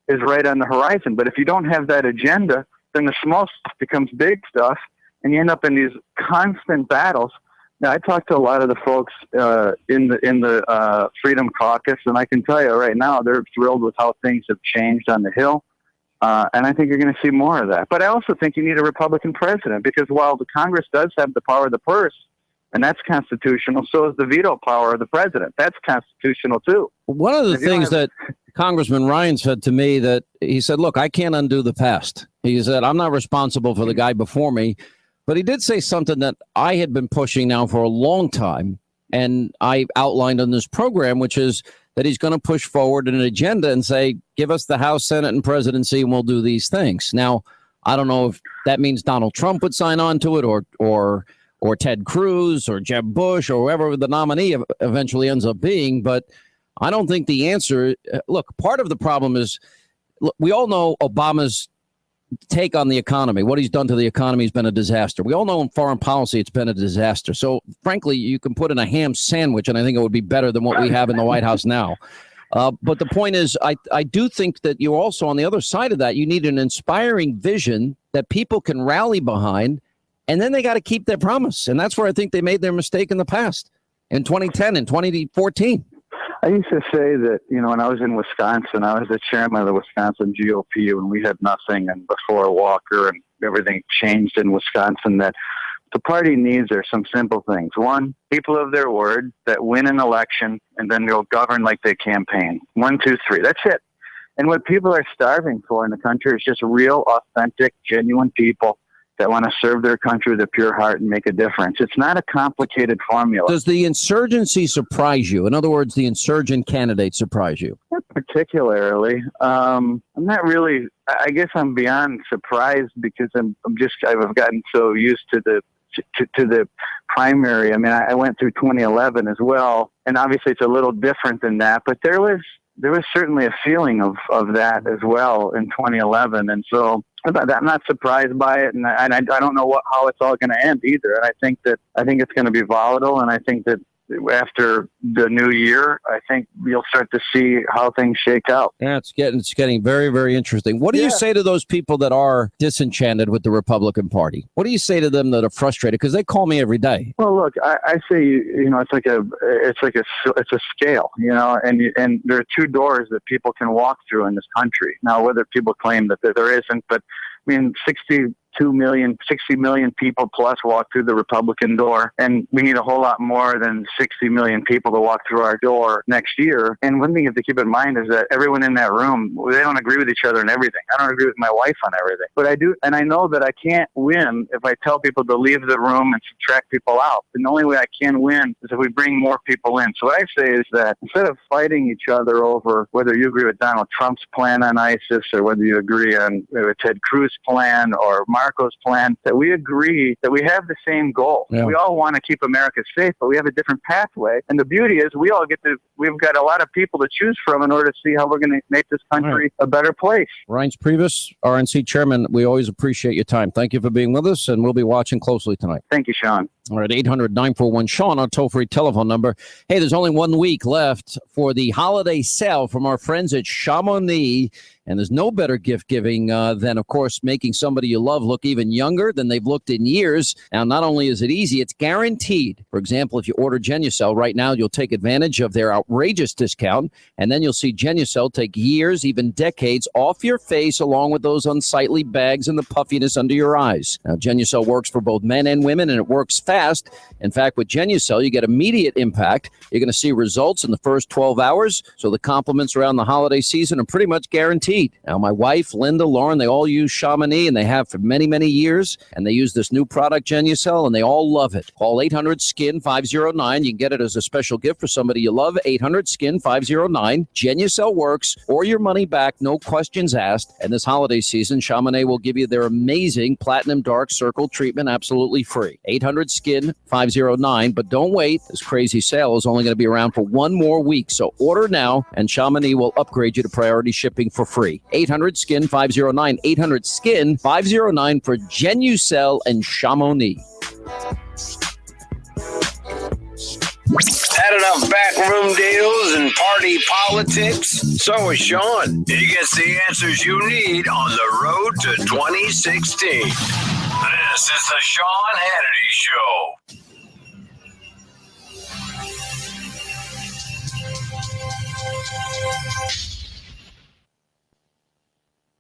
is right on the horizon. But if you don't have that agenda, then the small stuff becomes big stuff, and you end up in these constant battles. Now, I talked to a lot of the folks in the Freedom Caucus, and I can tell you right now they're thrilled with how things have changed on the Hill, and I think you're going to see more of that. But I also think you need a Republican president, because while the Congress does have the power of the purse, and that's constitutional, so is the veto power of the president. That's constitutional, too. One of the things that Congressman Ryan said to me, that he said, look, I can't undo the past. He said, I'm not responsible for the guy before me. But he did say something that I had been pushing now for a long time, and I outlined on this program, which is that he's going to push forward an agenda and say, give us the House, Senate, and presidency, and we'll do these things. Now, I don't know if that means Donald Trump would sign on to it, or Ted Cruz, or Jeb Bush, or whoever the nominee eventually ends up being. But I don't think the answer, look, part of the problem is, look, we all know Obama's take on the economy. What he's done to the economy has been a disaster. We all know in foreign policy it's been a disaster. So, frankly, you can put in a ham sandwich, and I think it would be better than what we have in the White House now. But the point is, I do think that you also, on the other side of that, you need an inspiring vision that people can rally behind, and then they got to keep their promise. And that's where I think they made their mistake in the past, in 2010 and 2014. I used to say that, you know, when I was in Wisconsin, I was the chairman of the Wisconsin GOP when we had nothing, and before Walker and everything changed in Wisconsin, that the party needs are some simple things. One, people of their word that win an election and then go govern like they campaign. 1, 2, 3. That's it. And what people are starving for in the country is just real, authentic, genuine people that want to serve their country with a pure heart and make a difference. It's not a complicated formula. Does the insurgency surprise you? In other words, the insurgent candidate surprise you? Not particularly. I'm not really. I guess I'm beyond surprised, because I've gotten so used to the primary. I mean, I went through 2011 as well, and obviously it's a little different than that. But there was certainly a feeling of that as well in 2011, and so I'm not surprised by it, and I don't know how it's all going to end either. And I think it's going to be volatile, and I think that after the new year, I think you'll start to see how things shake out. Yeah, it's getting very, very interesting. What do you say to those people that are disenchanted with the Republican Party? What do you say to them that are frustrated? Because they call me every day. Well, look, I say, you know, it's a scale, you know, and there are two doors that people can walk through in this country. Now, whether people claim that there isn't, but I mean, 2 million, 60 million people plus walk through the Republican door. And we need a whole lot more than 60 million people to walk through our door next year. And one thing you have to keep in mind is that everyone in that room, they don't agree with each other on everything. I don't agree with my wife on everything. But I do, and I know that I can't win if I tell people to leave the room and subtract people out. And the only way I can win is if we bring more people in. So what I say is that instead of fighting each other over whether you agree with Donald Trump's plan on ISIS or whether you agree on Ted Cruz's plan or Marco's plan, that we agree that we have the same goal. Yeah. We all want to keep America safe, but we have a different pathway. And the beauty is we've got a lot of people to choose from in order to see how we're going to make this country a better place. Reince Priebus, RNC chairman, we always appreciate your time. Thank you for being with us, and we'll be watching closely tonight. Thank you, Sean. All right, 800-941-SEAN, our toll-free telephone number. Hey, there's only 1 week left for the holiday sale from our friends at Chamonix, and there's no better gift giving than, of course, making somebody you love look even younger than they've looked in years. Now, not only is it easy, it's guaranteed. For example, if you order Genucel right now, you'll take advantage of their outrageous discount, and then you'll see Genucel take years, even decades, off your face, along with those unsightly bags and the puffiness under your eyes. Now, Genucel works for both men and women, and it works fast. In fact, with Genucel, you get immediate impact. You're going to see results in the first 12 hours, so the compliments around the holiday season are pretty much guaranteed. Now, my wife, Linda, Lauren, they all use Chamonix, and they have for many, many years, and they use this new product, Genucel, and they all love it. Call 800-SKIN-509. You can get it as a special gift for somebody you love, 800-SKIN-509. Genucel works, or your money back, no questions asked. And this holiday season, Chamonix will give you their amazing Platinum Dark Circle treatment absolutely free. 800-SKIN-509. But don't wait. This crazy sale is only going to be around for 1 more week. So order now, and Chamonix will upgrade you to priority shipping for free. 800-SKIN-509. 800-SKIN-509 for Genucel and Chamonix. Had enough backroom deals and party politics? So is Sean. He gets the answers you need on the road to 2016. This is the Sean Hannity Show.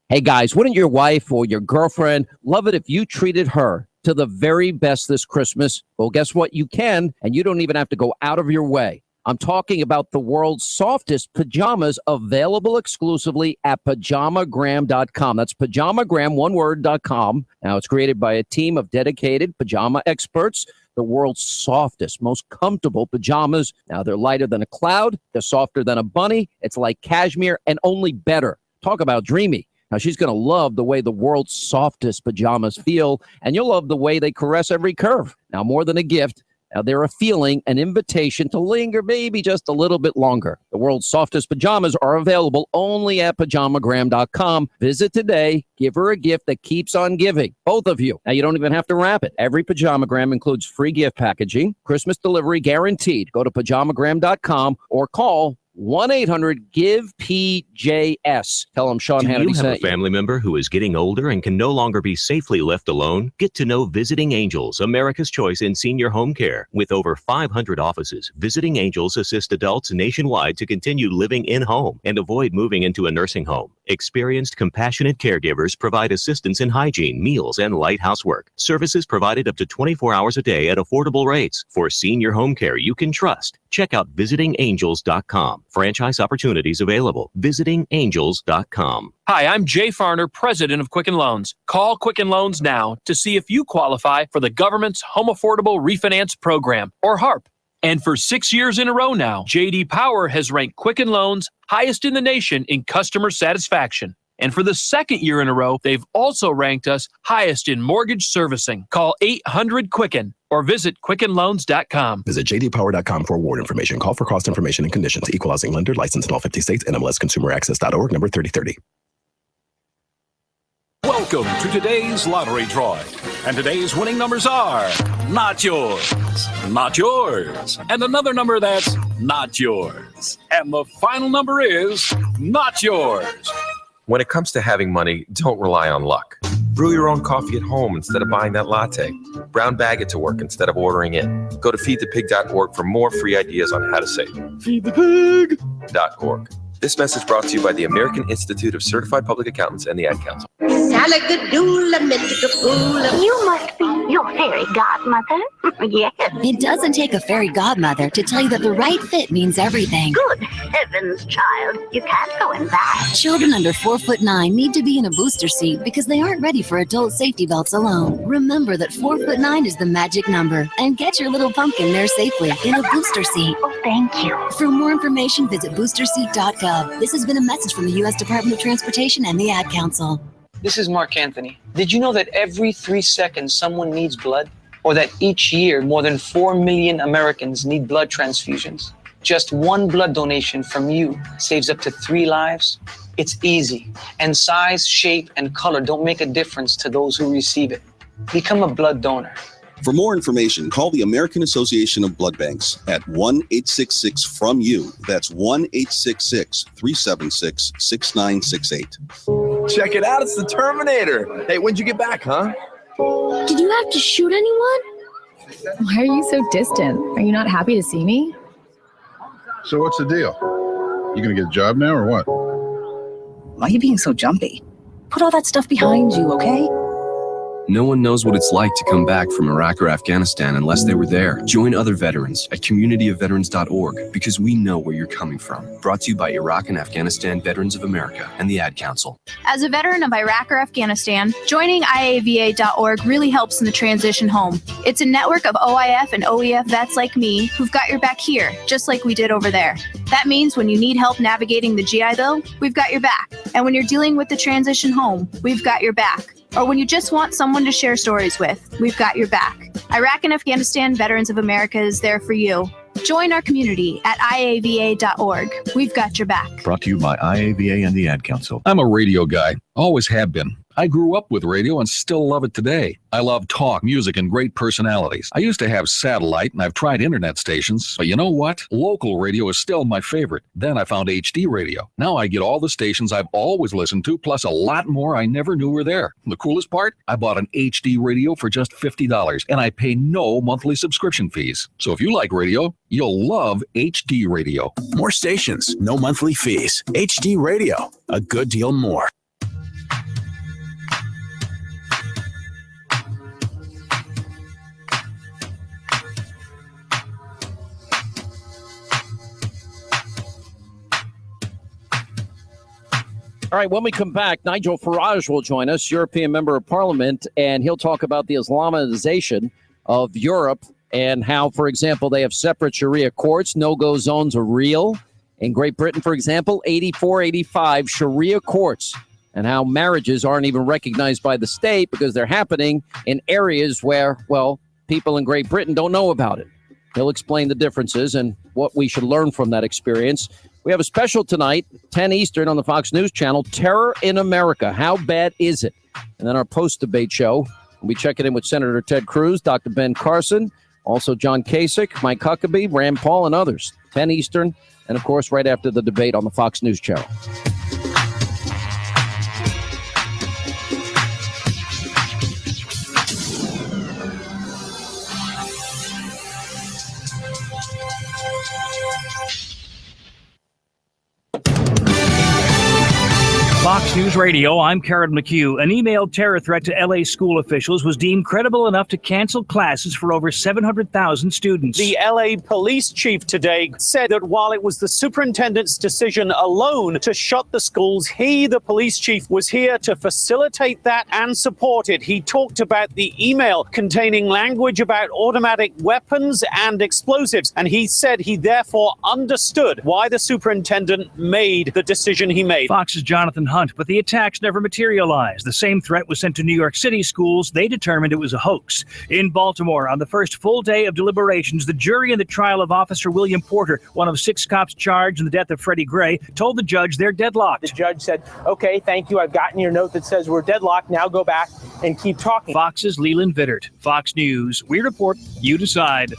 Hey guys, wouldn't your wife or your girlfriend love it if you treated her to the very best this Christmas? Well, guess what? You can, and you don't even have to go out of your way. I'm talking about the world's softest pajamas, available exclusively at pajamagram.com. That's pajamagram, one word.com. Now, it's created by a team of dedicated pajama experts. The world's softest, most comfortable pajamas. Now, they're lighter than a cloud. They're softer than a bunny. It's like cashmere and only better. Talk about dreamy. Now, she's going to love the way the world's softest pajamas feel, and you'll love the way they caress every curve. Now, more than a gift, now they're a feeling, an invitation to linger maybe just a little bit longer. The world's softest pajamas are available only at pajamagram.com. Visit today. Give her a gift that keeps on giving. Both of you. Now, you don't even have to wrap it. Every Pajamagram includes free gift packaging, Christmas delivery guaranteed. Go to pajamagram.com or call 1-800-GIVE-PJS. Tell them Sean Hannity Do you have a sent you. family member who is getting older and can no longer be safely left alone? Get to know Visiting Angels, America's choice in senior home care. With over 500 offices, Visiting Angels assist adults nationwide to continue living in-home and avoid moving into a nursing home. Experienced, compassionate caregivers provide assistance in hygiene, meals, and light housework. Services provided up to 24 hours a day at affordable rates. For senior home care you can trust, check out visitingangels.com. Franchise opportunities available. Visitingangels.com. Hi, I'm Jay Farner, president of Quicken Loans. Call Quicken Loans now to see if you qualify for the government's Home Affordable Refinance Program, or HARP. And for 6 years in a row now, J.D. Power has ranked Quicken Loans highest in the nation in customer satisfaction. And for the second year in a row, they've also ranked us highest in mortgage servicing. Call 800-QUICKEN or visit QuickenLoans.com. Visit jdpower.com for award information. Call for cost information and conditions. Equal housing lender. Licensed in all 50 states. NMLSConsumerAccess.org. Number 3030. Welcome to today's lottery drawing. And today's winning numbers are not yours, not yours, and another number that's not yours. And the final number is not yours. When it comes to having money, don't rely on luck. Brew your own coffee at home instead of buying that latte. Brown bag it to work instead of ordering in. Go to feedthepig.org for more free ideas on how to save. Feedthepig.org. This message brought to you by the American Institute of Certified Public Accountants and the Ad Council. You must be your fairy godmother. Yes. It doesn't take a fairy godmother to tell you that the right fit means everything. Good heavens, child. You can't go in that. Children under 4'9" need to be in a booster seat because they aren't ready for adult safety belts alone. Remember that 4'9" is the magic number, and get your little pumpkin there safely in a booster seat. Oh, thank you. For more information, visit boosterseat.gov. This has been a message from the U.S. Department of Transportation and the Ad Council. This is Mark Anthony. Did you know that every 3 seconds someone needs blood? Or that each year more than 4 million Americans need blood transfusions? Just one blood donation from you saves up to 3 lives. It's easy. And size, shape, and color don't make a difference to those who receive it. Become a blood donor. For more information, call the American Association of Blood Banks at 1-866-FROM-YOU. That's 1-866-376-6968. Check it out, it's the Terminator. Hey, when'd you get back, huh? Did you have to shoot anyone? Why are you so distant? Are you not happy to see me? So what's the deal? You gonna get a job now or what? Why are you being so jumpy? Put all that stuff behind you, okay? No one knows what it's like to come back from Iraq or Afghanistan unless they were there. Join other veterans at communityofveterans.org because we know where you're coming from. Brought to you by Iraq and Afghanistan Veterans of America and the Ad Council. As a veteran of Iraq or Afghanistan, joining IAVA.org really helps in the transition home. It's a network of OIF and OEF vets like me who've got your back here, just like we did over there. That means when you need help navigating the GI Bill, we've got your back. And when you're dealing with the transition home, we've got your back. Or when you just want someone to share stories with, we've got your back. Iraq and Afghanistan Veterans of America is there for you. Join our community at IAVA.org. We've got your back. Brought to you by IAVA and the Ad Council. I'm a radio guy. Always have been. I grew up with radio and still love it today. I love talk, music, and great personalities. I used to have satellite, and I've tried internet stations, but you know what? Local radio is still my favorite. Then I found HD radio. Now I get all the stations I've always listened to, plus a lot more I never knew were there. The coolest part? I bought an HD radio for just $50, and I pay no monthly subscription fees. So if you like radio, you'll love HD radio. More stations, no monthly fees. HD radio, a good deal more. All right, when we come back, Nigel Farage will join us, European Member of Parliament, and he'll talk about the Islamization of Europe and how, for example, they have separate Sharia courts. No-go zones are real. In Great Britain, for example, 84, 85 Sharia courts, and how marriages aren't even recognized by the state because they're happening in areas where, well, people in Great Britain don't know about it. He'll explain the differences and what we should learn from that experience. We have a special tonight, 10 Eastern on the Fox News Channel, Terror in America. How bad is it? And then our post-debate show, we'll be checking in with Senator Ted Cruz, Dr. Ben Carson, also John Kasich, Mike Huckabee, Rand Paul, and others. 10 Eastern, and of course, right after the debate on the Fox News Channel. Fox News Radio, I'm Karen McHugh. An emailed terror threat to L.A. school officials was deemed credible enough to cancel classes for over 700,000 students. The L.A. police chief today said that while it was the superintendent's decision alone to shut the schools, he, the police chief, was here to facilitate that and support it. He talked about the email containing language about automatic weapons and explosives, and he said he therefore understood why the superintendent made the decision he made. Fox's Jonathan Hunt, but the attacks never materialized. The same threat was sent to New York City schools. They determined it was a hoax. In Baltimore, on the first full day of deliberations, the jury in the trial of Officer William Porter, one of 6 cops charged in the death of Freddie Gray, told the judge they're deadlocked. The judge said, okay, thank you. I've gotten your note that says we're deadlocked. Now go back and keep talking. Fox's Leland Vittert. Fox News. We report, you decide.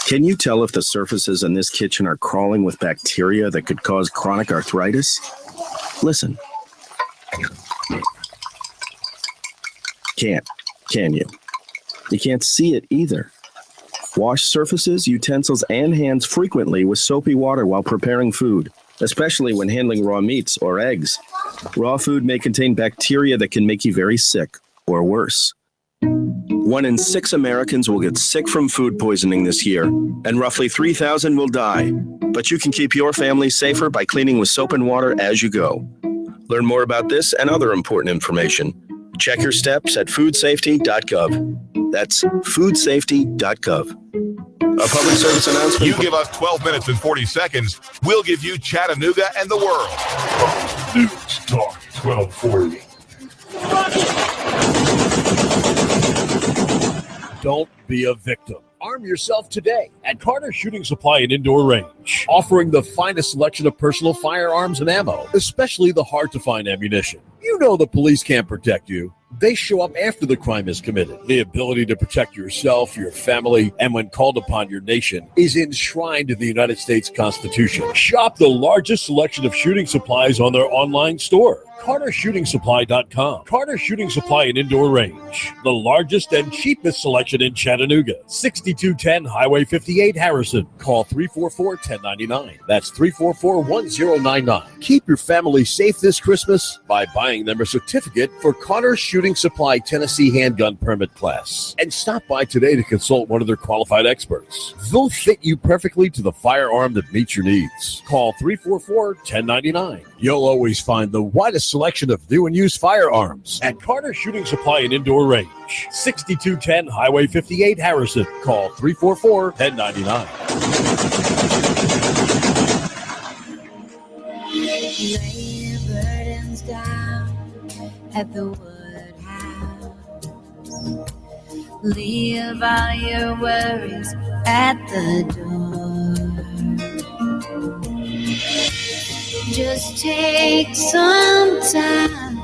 Can you tell if the surfaces in this kitchen are crawling with bacteria that could cause chronic arthritis? Listen, Can't, can you? You can't see it either. Wash surfaces, utensils, and hands frequently with soapy water while preparing food, especially when handling raw meats or eggs. Raw food may contain bacteria that can make you very sick, or worse. 1 in 6 Americans will get sick from food poisoning this year, and roughly 3,000 will die. But you can keep your family safer by cleaning with soap and water as you go. Learn more about this and other important information. Check your steps at foodsafety.gov. That's foodsafety.gov. A public service announcement. You give us 12 minutes and 40 seconds, we'll give you Chattanooga and the world. News Talk 1240. Don't be a victim. Arm yourself today at Carter Shooting Supply and Indoor Range, offering the finest selection of personal firearms and ammo, especially the hard-to-find ammunition. You know the police can't protect you. They show up after the crime is committed. The ability to protect yourself, your family, and when called upon, your nation is enshrined in the United States Constitution. Shop the largest selection of shooting supplies on their online store, CarterShootingSupply.com. Carter Shooting Supply and Indoor Range, the largest and cheapest selection in Chattanooga. 6210 Highway 58, Harrison. Call 344-1099. That's 344-1099. Keep your family safe this Christmas by buying them a certificate for Carter Shooting Supply Tennessee Handgun Permit Class. And stop by today to consult one of their qualified experts. They'll fit you perfectly to the firearm that meets your needs. Call 344-1099. You'll always find the widest selection of new and used firearms at Carter Shooting Supply and Indoor Range. 6210 Highway 58, Harrison. Call 344-1099. Lay your burdens down at the woodhouse. Leave all your worries at the door. Just take some time.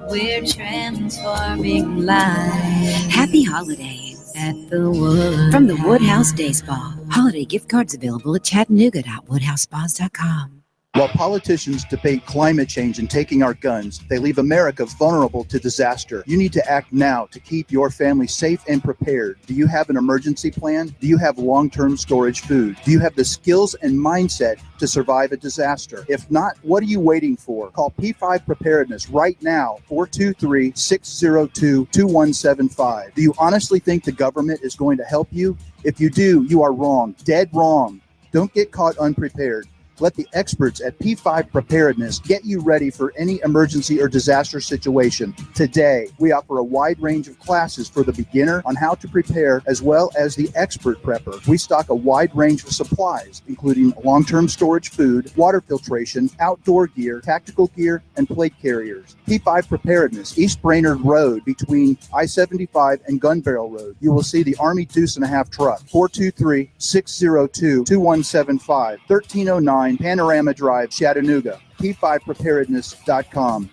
We're transforming life. Happy holidays at the Wood. From the Woodhouse Day Spa. Holiday gift cards available at chattanooga.woodhousespas.com. While politicians debate climate change and taking our guns, they leave America vulnerable to disaster. You need to act now to keep your family safe and prepared. Do you have an emergency plan? Do you have long-term storage food? Do you have the skills and mindset to survive a disaster? If not, what are you waiting for? Call P5 Preparedness right now, 423-602-2175. Do you honestly think the government is going to help you? If you do, you are wrong, dead wrong. Don't get caught unprepared. Let the experts at P5 Preparedness get you ready for any emergency or disaster situation. Today, we offer a wide range of classes for the beginner on how to prepare, as well as the expert prepper. We stock a wide range of supplies, including long-term storage food, water filtration, outdoor gear, tactical gear, and plate carriers. P5 Preparedness, East Brainerd Road between I-75 and Gun Barrel Road. You will see the Army Deuce and a Half truck, 423-602-2175, 1309 Panorama Drive, Chattanooga. P5Preparedness.com.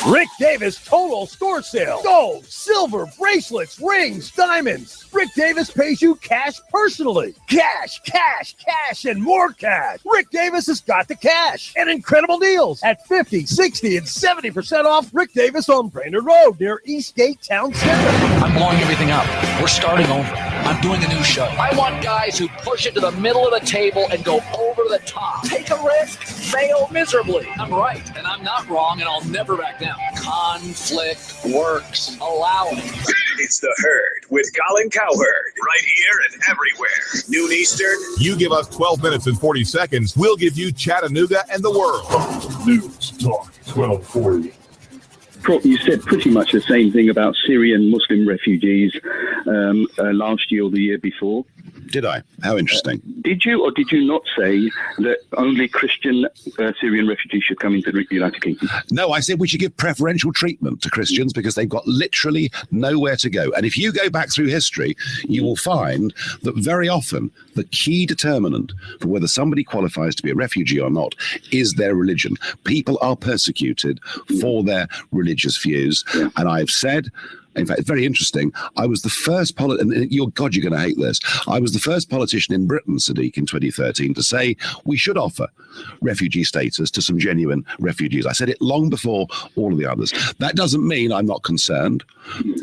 Rick Davis Total Store Sale. Gold, silver, bracelets, rings, diamonds. Rick Davis pays you cash personally. Cash, cash, cash, and more cash. Rick Davis has got the cash and incredible deals at 50, 60, and 70% off Rick Davis on Brainerd Road near Eastgate Town Center. I'm blowing everything up. We're starting over. I'm doing a new show. I want guys who push it to the middle of the table and go over the top. Take a risk, fail miserably. I'm right, and I'm not wrong, and I'll never back down. Conflict works. Allow it. It's The Herd with Colin Cowherd. Right here and everywhere. Noon Eastern. You give us 12 minutes and 40 seconds, we'll give you Chattanooga and the world. News Talk 1240. You said pretty much the same thing about Syrian Muslim refugees last year or the year before. Did I? How interesting. Did you or did you not say that only Christian Syrian refugees should come into the United Kingdom? No, I said we should give preferential treatment to Christians because they've got literally nowhere to go. And if you go back through history, you will find that very often the key determinant for whether somebody qualifies to be a refugee or not is their religion. People are persecuted for their religious views. Yeah. And I've said In fact, it's very interesting. I was the first you're going to hate this. I was the first politician in Britain, Sadiq, in 2013 to say we should offer refugee status to some genuine refugees. I said it long before all of the others. That doesn't mean I'm not concerned.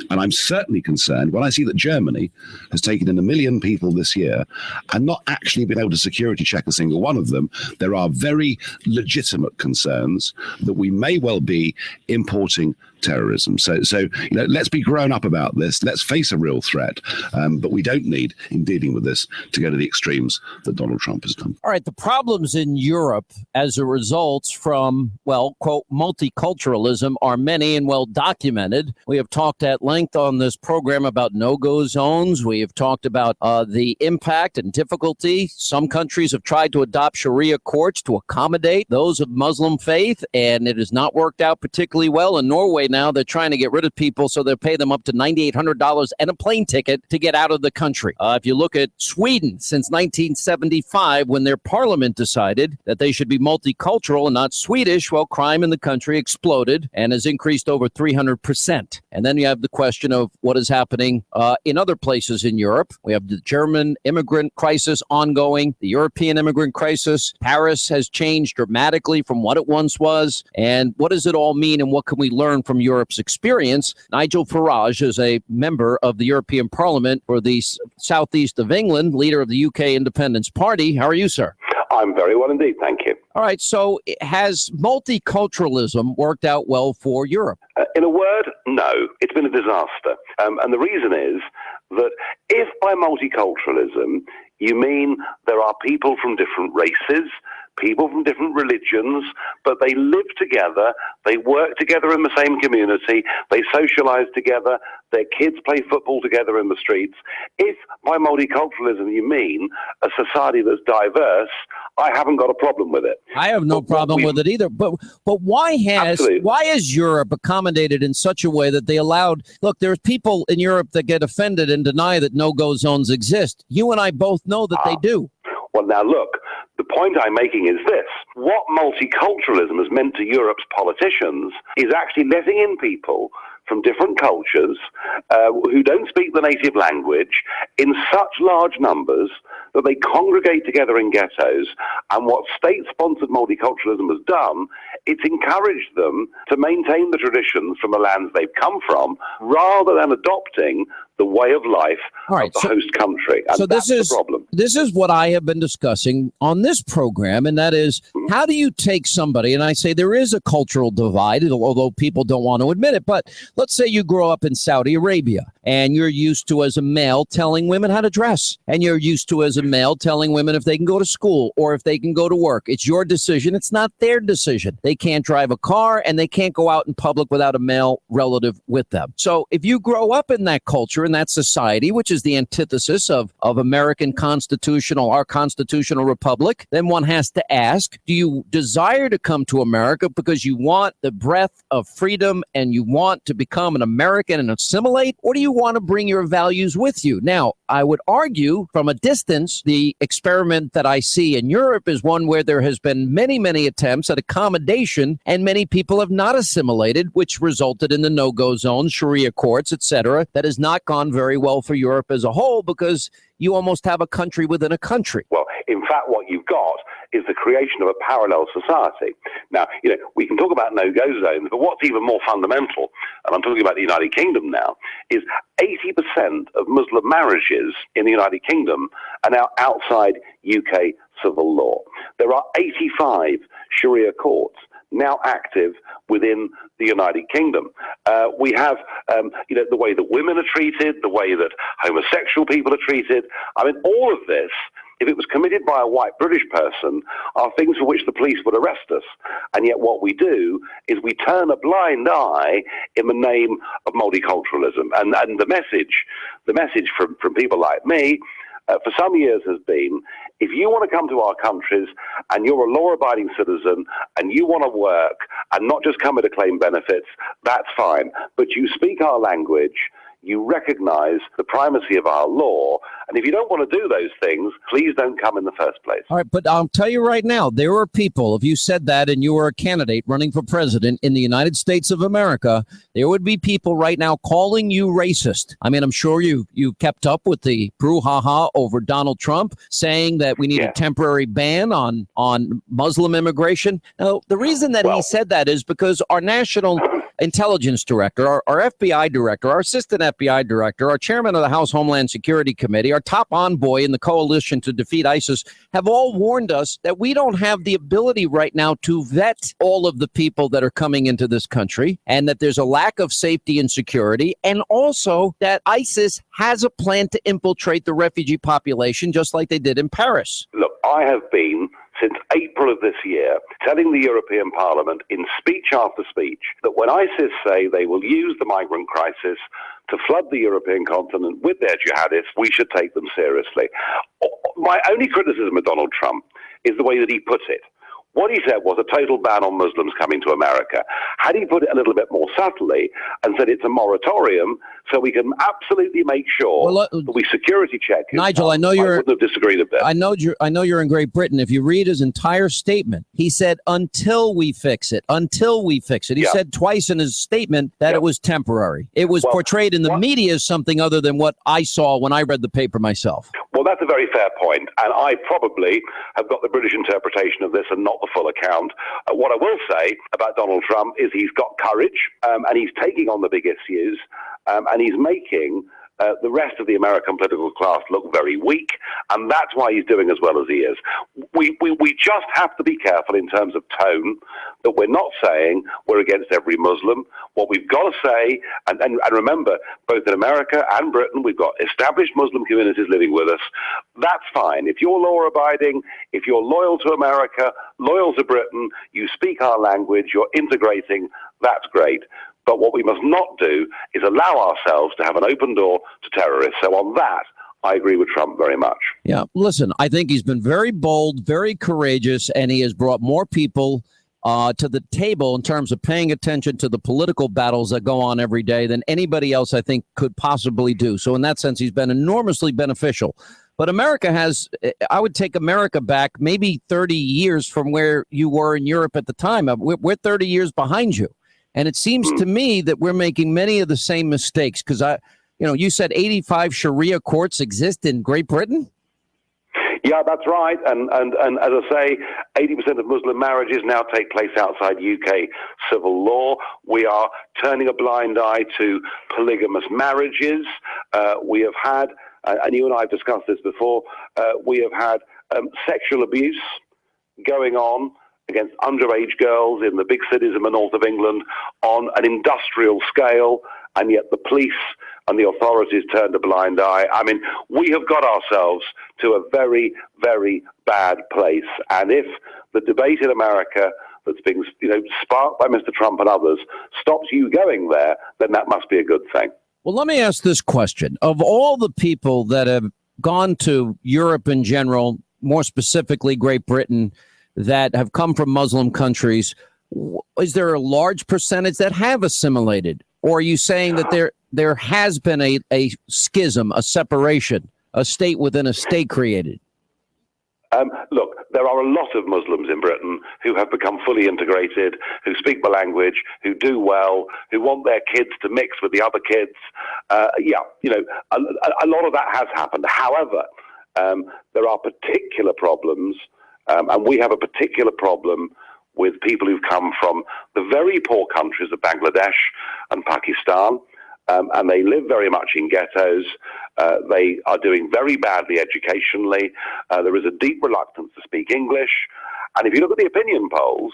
And I'm certainly concerned when I see that Germany has taken in 1 million people this year and not actually been able to security check a single one of them. There are very legitimate concerns that we may well be importing terrorism. So let's be grown up about this. Let's face a real threat. But we don't need, in dealing with this, to go to the extremes that Donald Trump has done. All right. The problems in Europe as a result from, well, quote, multiculturalism are many and well documented. We have talked at length on this program about no-go zones. We have talked about the impact and difficulty. Some countries have tried to adopt Sharia courts to accommodate those of Muslim faith, and it has not worked out particularly well. In Norway now, they're trying to get rid of people, so they'll pay them up to $9,800 and a plane ticket to get out of the country. If you look at Sweden, since 1975, when their parliament decided that they should be multicultural and not Swedish, well, crime in the country exploded and has increased over 300%. And then you have the question of what is happening in other places in Europe. We have the German immigrant crisis ongoing, the European immigrant crisis. Paris has changed dramatically from what it once was. And what does it all mean, and what can we learn from Europe's experience? Nigel Farage is a member of the European Parliament for the southeast of England, leader of the UK Independence Party. How are you, sir? I'm very well indeed, thank you. All right, so has multiculturalism worked out well for Europe? In a word, no. It's been a disaster. And the reason is that if by multiculturalism you mean there are people from different races, people from different religions, but they live together, they work together in the same community, they socialize together, their kids play football together in the streets. If by multiculturalism you mean a society that's diverse, I haven't got a problem with it. I have no problem with it either. But why is Europe accommodated in such a way that they allowed? Look, there's people in Europe that get offended and deny that no-go zones exist. You and I both know that they do. Well, now look, the point I'm making is this. What multiculturalism has meant to Europe's politicians is actually letting in people from different cultures who don't speak the native language in such large numbers that they congregate together in ghettos. And what state-sponsored multiculturalism has done, it's encouraged them to maintain the traditions from the lands they've come from rather than adopting the way of life of the host country. And that's the problem. This is what I have been discussing on this program, and that is, how do you take somebody, and I say there is a cultural divide, although people don't want to admit it, but let's say you grow up in Saudi Arabia, and you're used to, as a male, telling women how to dress, and you're used to, as a male, telling women if they can go to school or if they can go to work. It's your decision. It's not their decision. They can't drive a car, and they can't go out in public without a male relative with them. So if you grow up in that culture, in that society, which is the antithesis of American our constitutional republic, then one has to ask, do you desire to come to America because you want the breath of freedom and you want to become an American and assimilate, or do you want to bring your values with you? Now, I would argue from a distance, the experiment that I see in Europe is one where there has been many, many attempts at accommodation, and many people have not assimilated, which resulted in the no-go zones, Sharia courts, etc. That has not gone very well for Europe as a whole, because you almost have a country within a country. Well, in fact, what you've got is the creation of a parallel society. Now, we can talk about no-go zones, but what's even more fundamental, and I'm talking about the United Kingdom now, is 80% of Muslim marriages in the United Kingdom are now outside UK civil law. There are 85 Sharia courts now active within the United Kingdom. We have, the way that women are treated, the way that homosexual people are treated. I mean, all of this, if it was committed by a white British person, are things for which the police would arrest us. And yet what we do is we turn a blind eye in the name of multiculturalism. And the message from people like me, for some years has been, if you want to come to our countries and you're a law-abiding citizen and you want to work and not just come here to claim benefits, that's fine. But you speak our language, you recognize the primacy of our law. And if you don't want to do those things, please don't come in the first place. All right, but I'll tell you right now, there are people, if you said that and you were a candidate running for president in the United States of America, there would be people right now calling you racist. I mean, I'm sure you kept up with the brouhaha over Donald Trump saying that we need a temporary ban on Muslim immigration. Now, the reason that he said that is because our national intelligence director, our FBI director, our assistant FBI director, our chairman of the House Homeland Security Committee, our top envoy in the coalition to defeat ISIS have all warned us that we don't have the ability right now to vet all of the people that are coming into this country, and that there's a lack of safety and security, and also that ISIS has a plan to infiltrate the refugee population just like they did in Paris. Look, I have been since April of this year, telling the European Parliament in speech after speech that when ISIS say they will use the migrant crisis to flood the European continent with their jihadists, we should take them seriously. My only criticism of Donald Trump is the way that he puts it. What he said was a total ban on Muslims coming to America. Had he put it a little bit more subtly and said it's a moratorium so we can absolutely make sure that we security check him, Nigel, I know you're. I wouldn't have disagreed a bit. I know you're in Great Britain. If you read his entire statement, he said until we fix it. Until we fix it. He said twice in his statement that it was temporary. It was portrayed in the media as something other than what I saw when I read the paper myself. Well, that's a very fair point, and I probably have got the British interpretation of this and not the full account. What I will say about Donald Trump is he's got courage, and he's taking on the big issues, and he's making the rest of the American political class look very weak, and that's why he's doing as well as he is. We just have to be careful in terms of tone that we're not saying we're against every Muslim. What we've got to say, and remember, both in America and Britain, we've got established Muslim communities living with us. That's fine. If you're law-abiding, if you're loyal to America, loyal to Britain, you speak our language, you're integrating, that's great. But what we must not do is allow ourselves to have an open door to terrorists. So on that, I agree with Trump very much. Yeah, listen, I think he's been very bold, very courageous, and he has brought more people to the table in terms of paying attention to the political battles that go on every day than anybody else, I think, could possibly do. So in that sense, he's been enormously beneficial. But America has, I would take America back maybe 30 years from where you were in Europe at the time. We're 30 years behind you. And it seems to me that we're making many of the same mistakes because you said 85 Sharia courts exist in Great Britain. Yeah, that's right. And as I say, 80% of Muslim marriages now take place outside UK civil law. We are turning a blind eye to polygamous marriages. We have had, and you and I have discussed this before, we have had sexual abuse going on against underage girls in the big cities in the north of England on an industrial scale, and yet the police and the authorities turned a blind eye. I mean, we have got ourselves to a very, very bad place. And if the debate in America that's being sparked by Mr. Trump and others stops you going there, then that must be a good thing. Well, let me ask this question. Of all the people that have gone to Europe in general, more specifically Great Britain, that have come from Muslim countries, is there a large percentage that have assimilated? Or are you saying that there has been a schism, a separation, a state within a state created? Look, there are a lot of Muslims in Britain who have become fully integrated, who speak the language, who do well, who want their kids to mix with the other kids. A lot of that has happened. However, there are particular problems, and we have a particular problem with people who've come from the very poor countries of Bangladesh and Pakistan, and they live very much in ghettos. They are doing very badly educationally. There is a deep reluctance to speak English. And if you look at the opinion polls,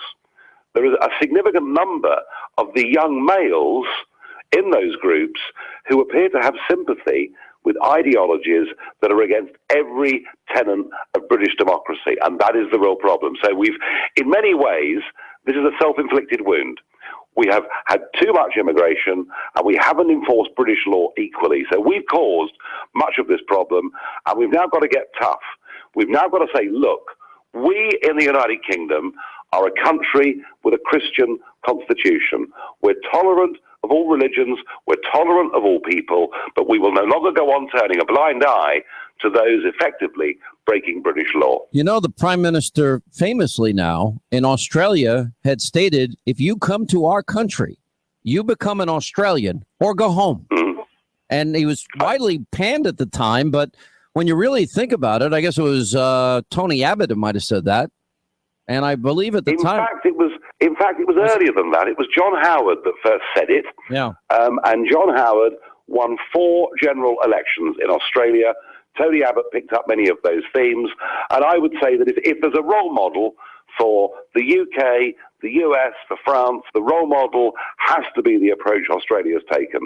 there is a significant number of the young males in those groups who appear to have sympathy with ideologies that are against every tenet of British democracy. And that is the real problem. So in many ways, this is a self-inflicted wound. We have had too much immigration and we haven't enforced British law equally. So we've caused much of this problem, and we've now got to get tough. We've now got to say, look, we in the United Kingdom are a country with a Christian constitution. We're tolerant of all religions, we're tolerant of all people, but we will no longer go on turning a blind eye to those effectively breaking British law. You know, the Prime Minister famously now in Australia had stated, if you come to our country, you become an Australian or go home. Mm-hmm. And he was widely panned at the time, but when you really think about it, I guess it was Tony Abbott who might have said that. And I believe at the time... In fact, it was earlier than that. It was John Howard that first said it. Yeah. And John Howard won 4 general elections in Australia. Tony Abbott picked up many of those themes. And I would say that if there's a role model for the UK, the US, for France, the role model has to be the approach Australia's taken.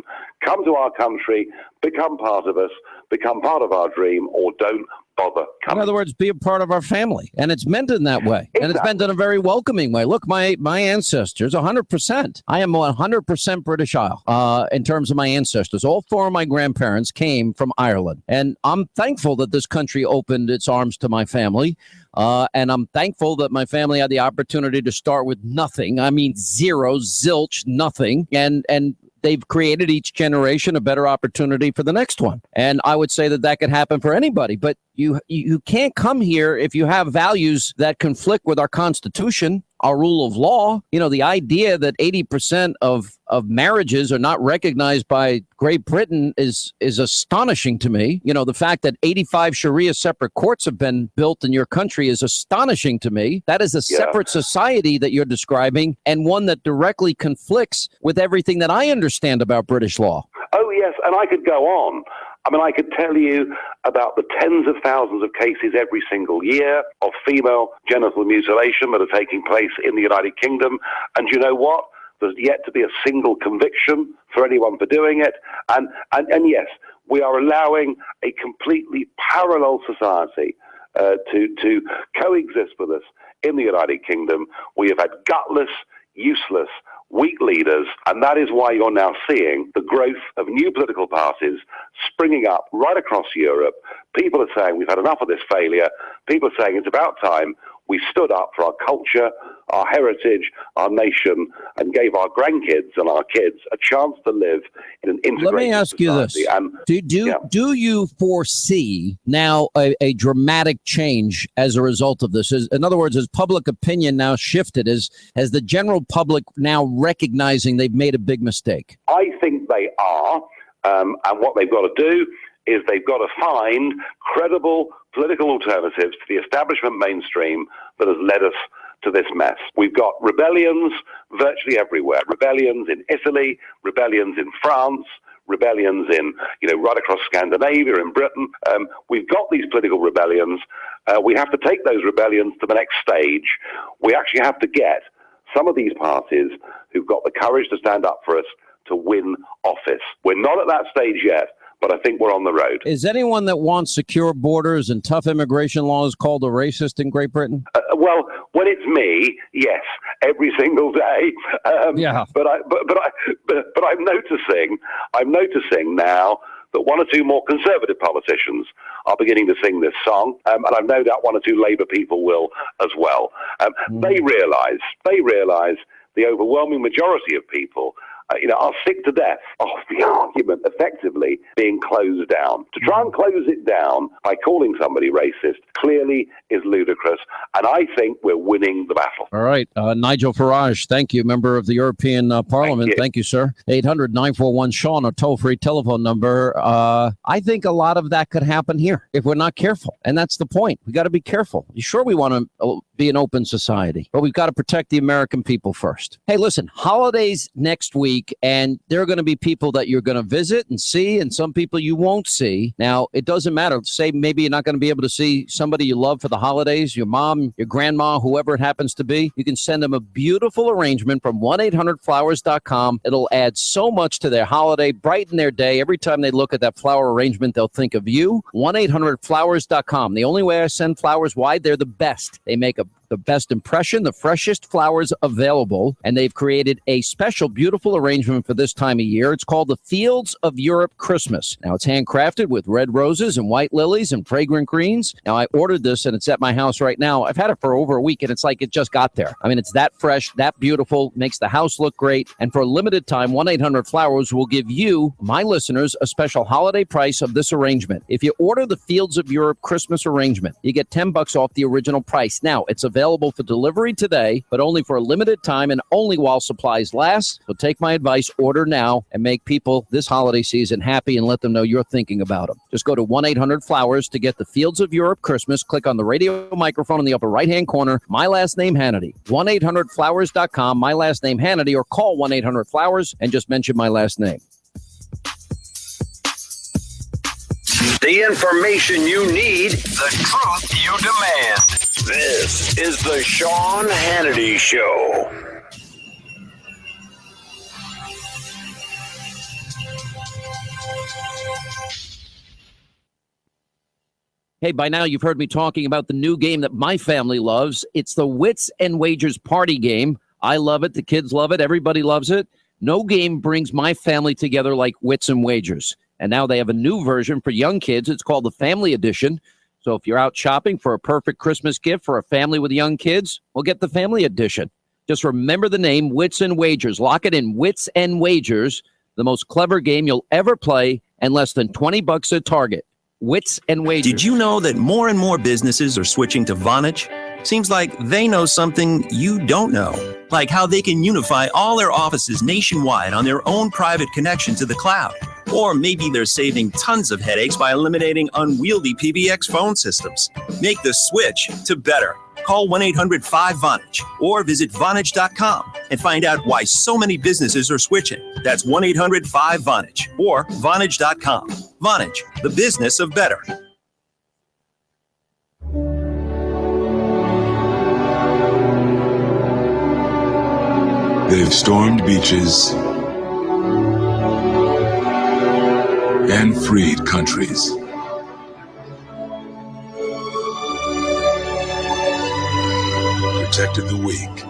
Come to our country, become part of us, become part of our dream, or don't bother coming. In other words, be a part of our family. And it's meant in that way. Exactly. And it's meant in a very welcoming way. Look, my ancestors, 100%. I am 100% British Isle in terms of my ancestors. All 4 of my grandparents came from Ireland. And I'm thankful that this country opened its arms to my family. And I'm thankful that my family had the opportunity to start with nothing. I mean, zero, zilch, nothing. And they've created each generation a better opportunity for the next one. And I would say that could happen for anybody. But you can't come here if you have values that conflict with our Constitution, our rule of law. You know, the idea that 80% of marriages are not recognized by Great Britain is astonishing to me. You know, the fact that 85 Sharia separate courts have been built in your country is astonishing to me. That is a separate society that you're describing, and one that directly conflicts with everything that I understand about British law. Oh, yes, and I could go on. I mean, I could tell you about the tens of thousands of cases every single year of female genital mutilation that are taking place in the United Kingdom. And you know what? There's yet to be a single conviction for anyone for doing it. And yes, we are allowing a completely parallel society to coexist with us in the United Kingdom. We have had gutless, useless, weak leaders, and that is why you're now seeing the growth of new political parties springing up right across Europe. People are saying we've had enough of this failure. People are saying it's about time we stood up for our culture, our heritage, our nation, and gave our grandkids and our kids a chance to live in an integrated society. Let me ask you this. And do you foresee now a dramatic change as a result of this? In other words, has public opinion now shifted? Has the general public now recognizing they've made a big mistake? I think they are. And what they've got to do is they've got to find credible political alternatives to the establishment mainstream that has led us to this mess. We've got rebellions virtually everywhere. Rebellions in Italy, rebellions in France, rebellions in, right across Scandinavia, in Britain. We've got these political rebellions. We have to take those rebellions to the next stage. We actually have to get some of these parties who've got the courage to stand up for us to win office. We're not at that stage yet, but I think we're on the road. Is anyone that wants secure borders and tough immigration laws called a racist in Great Britain? Well, when it's me, yes, every single day. But I'm noticing now that 1 or 2 more conservative politicians are beginning to sing this song, and I've no doubt 1 or 2 Labour people will as well. They realise the overwhelming majority of people are sick to death of the argument effectively being closed down. To try and close it down by calling somebody racist clearly is ludicrous, and I think we're winning the battle. All right. Nigel Farage, thank you, member of the European Parliament. Thank you, sir. 800-941-SEAN, a toll-free telephone number. I think a lot of that could happen here if we're not careful, and that's the point. We got to be careful. Sure, we want to be an open society, but we've got to protect the American people first. Hey, listen, holidays next week, and there are going to be people that you're going to visit and see, and some people you won't see. Now, it doesn't matter. Say maybe you're not going to be able to see somebody you love for the holidays, your mom, your grandma, whoever it happens to be. You can send them a beautiful arrangement from 1-800-Flowers.com. It'll add so much to their holiday, brighten their day. Every time they look at that flower arrangement, they'll think of you. 1-800-Flowers.com. The only way I send flowers, why? They're the best. They make a The best impression, the freshest flowers available, and they've created a special, beautiful arrangement for this time of year. It's called the Fields of Europe Christmas. Now, it's handcrafted with red roses and white lilies and fragrant greens. Now, I ordered this, and it's at my house right now. I've had it for over a week, and it's like it just got there. I mean, it's that fresh, that beautiful, makes the house look great. And for a limited time, 1-800-Flowers will give you, my listeners, a special holiday price of this arrangement. If you order the Fields of Europe Christmas arrangement, you get $10 off the original price. Now, it's available for delivery today, but only for a limited time and only while supplies last. So take my advice, order now, and make people this holiday season happy and let them know you're thinking about them. Just go to 1-800-Flowers to get the Fields of Europe Christmas. Click on the radio microphone in the upper right-hand corner. My last name, Hannity. 1-800-Flowers.com, my last name, Hannity, or call 1-800-Flowers and just mention my last name. The information you need, the truth you demand. This is the Sean Hannity Show. Hey, by now you've heard me talking about the new game that my family loves. It's the Wits and Wagers party game. I love it. The kids love it. Everybody loves it. No game brings my family together like Wits and Wagers. And now they have a new version for young kids. It's called the Family Edition. So if you're out shopping for a perfect Christmas gift for a family with young kids, we'll get the Family Edition. Just remember the name, Wits and Wagers. Lock it in, Wits and Wagers, the most clever game you'll ever play, and less than $20 at Target. Wits and Wagers. Did you know that more and more businesses are switching to Vonage? Seems like they know something you don't know, like how they can unify all their offices nationwide on their own private connection to the cloud. Or maybe they're saving tons of headaches by eliminating unwieldy PBX phone systems. Make the switch to better. Call 1-800-5VONAGE or visit Vonage.com and find out why so many businesses are switching. That's 1-800-5VONAGE or Vonage.com. Vonage, the business of better. They've stormed beaches and freed countries. Protected the weak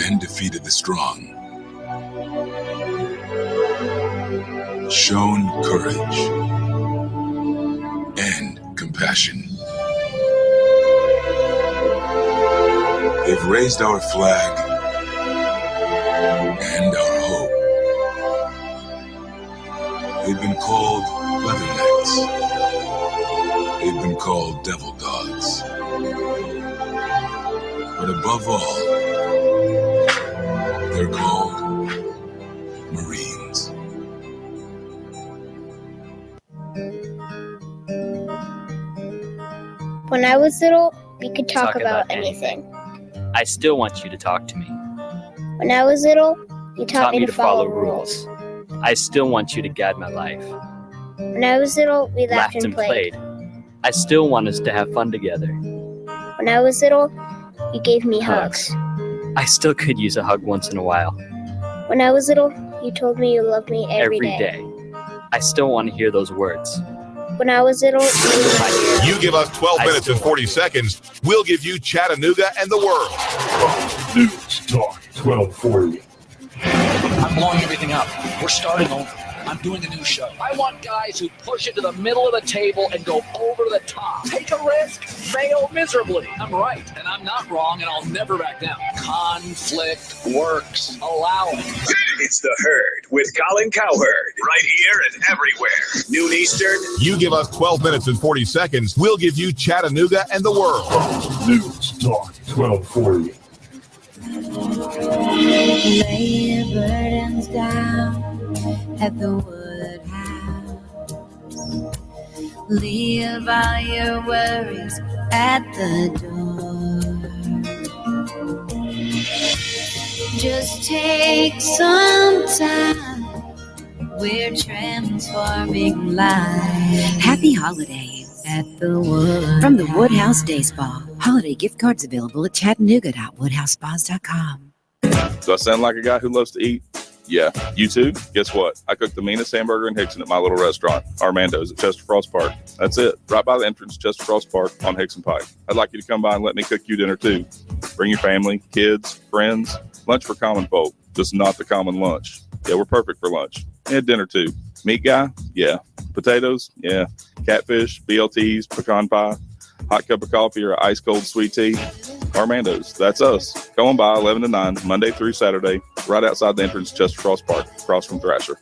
and defeated the strong. Shown courage and compassion. They've raised our flag and our hope. They've been called leathernecks. They've been called devil dogs. But above all, they're called Marines. When I was little, we could talk about anything. I still want you to talk to me. When I was little, you taught me to follow rules. I still want you to guide my life. When I was little, we laughed and played. I still want us to have fun together. When I was little, you gave me hugs. I still could use a hug once in a while. When I was little, you told me you loved me every day. I still want to hear those words. When I was little, you give us 12 minutes and 40 seconds, we'll give you Chattanooga and the world. News Talk 1240. I'm blowing everything up. We're starting over. I'm doing a new show. I want guys who push it to the middle of the table and go over the top. Take a risk, fail miserably. I'm right, and I'm not wrong, and I'll never back down. Conflict works. Allow it. It's The Herd with Colin Cowherd, right here and everywhere. Noon Eastern. You give us 12 minutes and 40 seconds, we'll give you Chattanooga and the world. News Talk 1240. Lay your burdens down at the woodhouse. Leave all your worries at the door. Just take some time. We're transforming life. Happy holidays at the Wood. From the Woodhouse Day Spa. Holiday gift cards available at Chattanooga.woodhousespas.com. Do I sound like a guy who loves to eat? Yeah, you too? Guess what? I cook the meanest hamburger in Hickson at my little restaurant, Armando's at Chester Frost Park. That's it, right by the entrance, Chester Frost Park on Hickson Pike. I'd like you to come by and let me cook you dinner too. Bring your family, kids, friends. Lunch for common folk, just not the common lunch. Yeah, we're perfect for lunch. And dinner too. Meat guy? Yeah. Potatoes? Yeah. Catfish, BLTs, pecan pie, hot cup of coffee or ice cold sweet tea. Armando's, that's us. Go on by 11 to 9, Monday through Saturday, right outside the entrance, Chester Frost Park, across from Thrasher.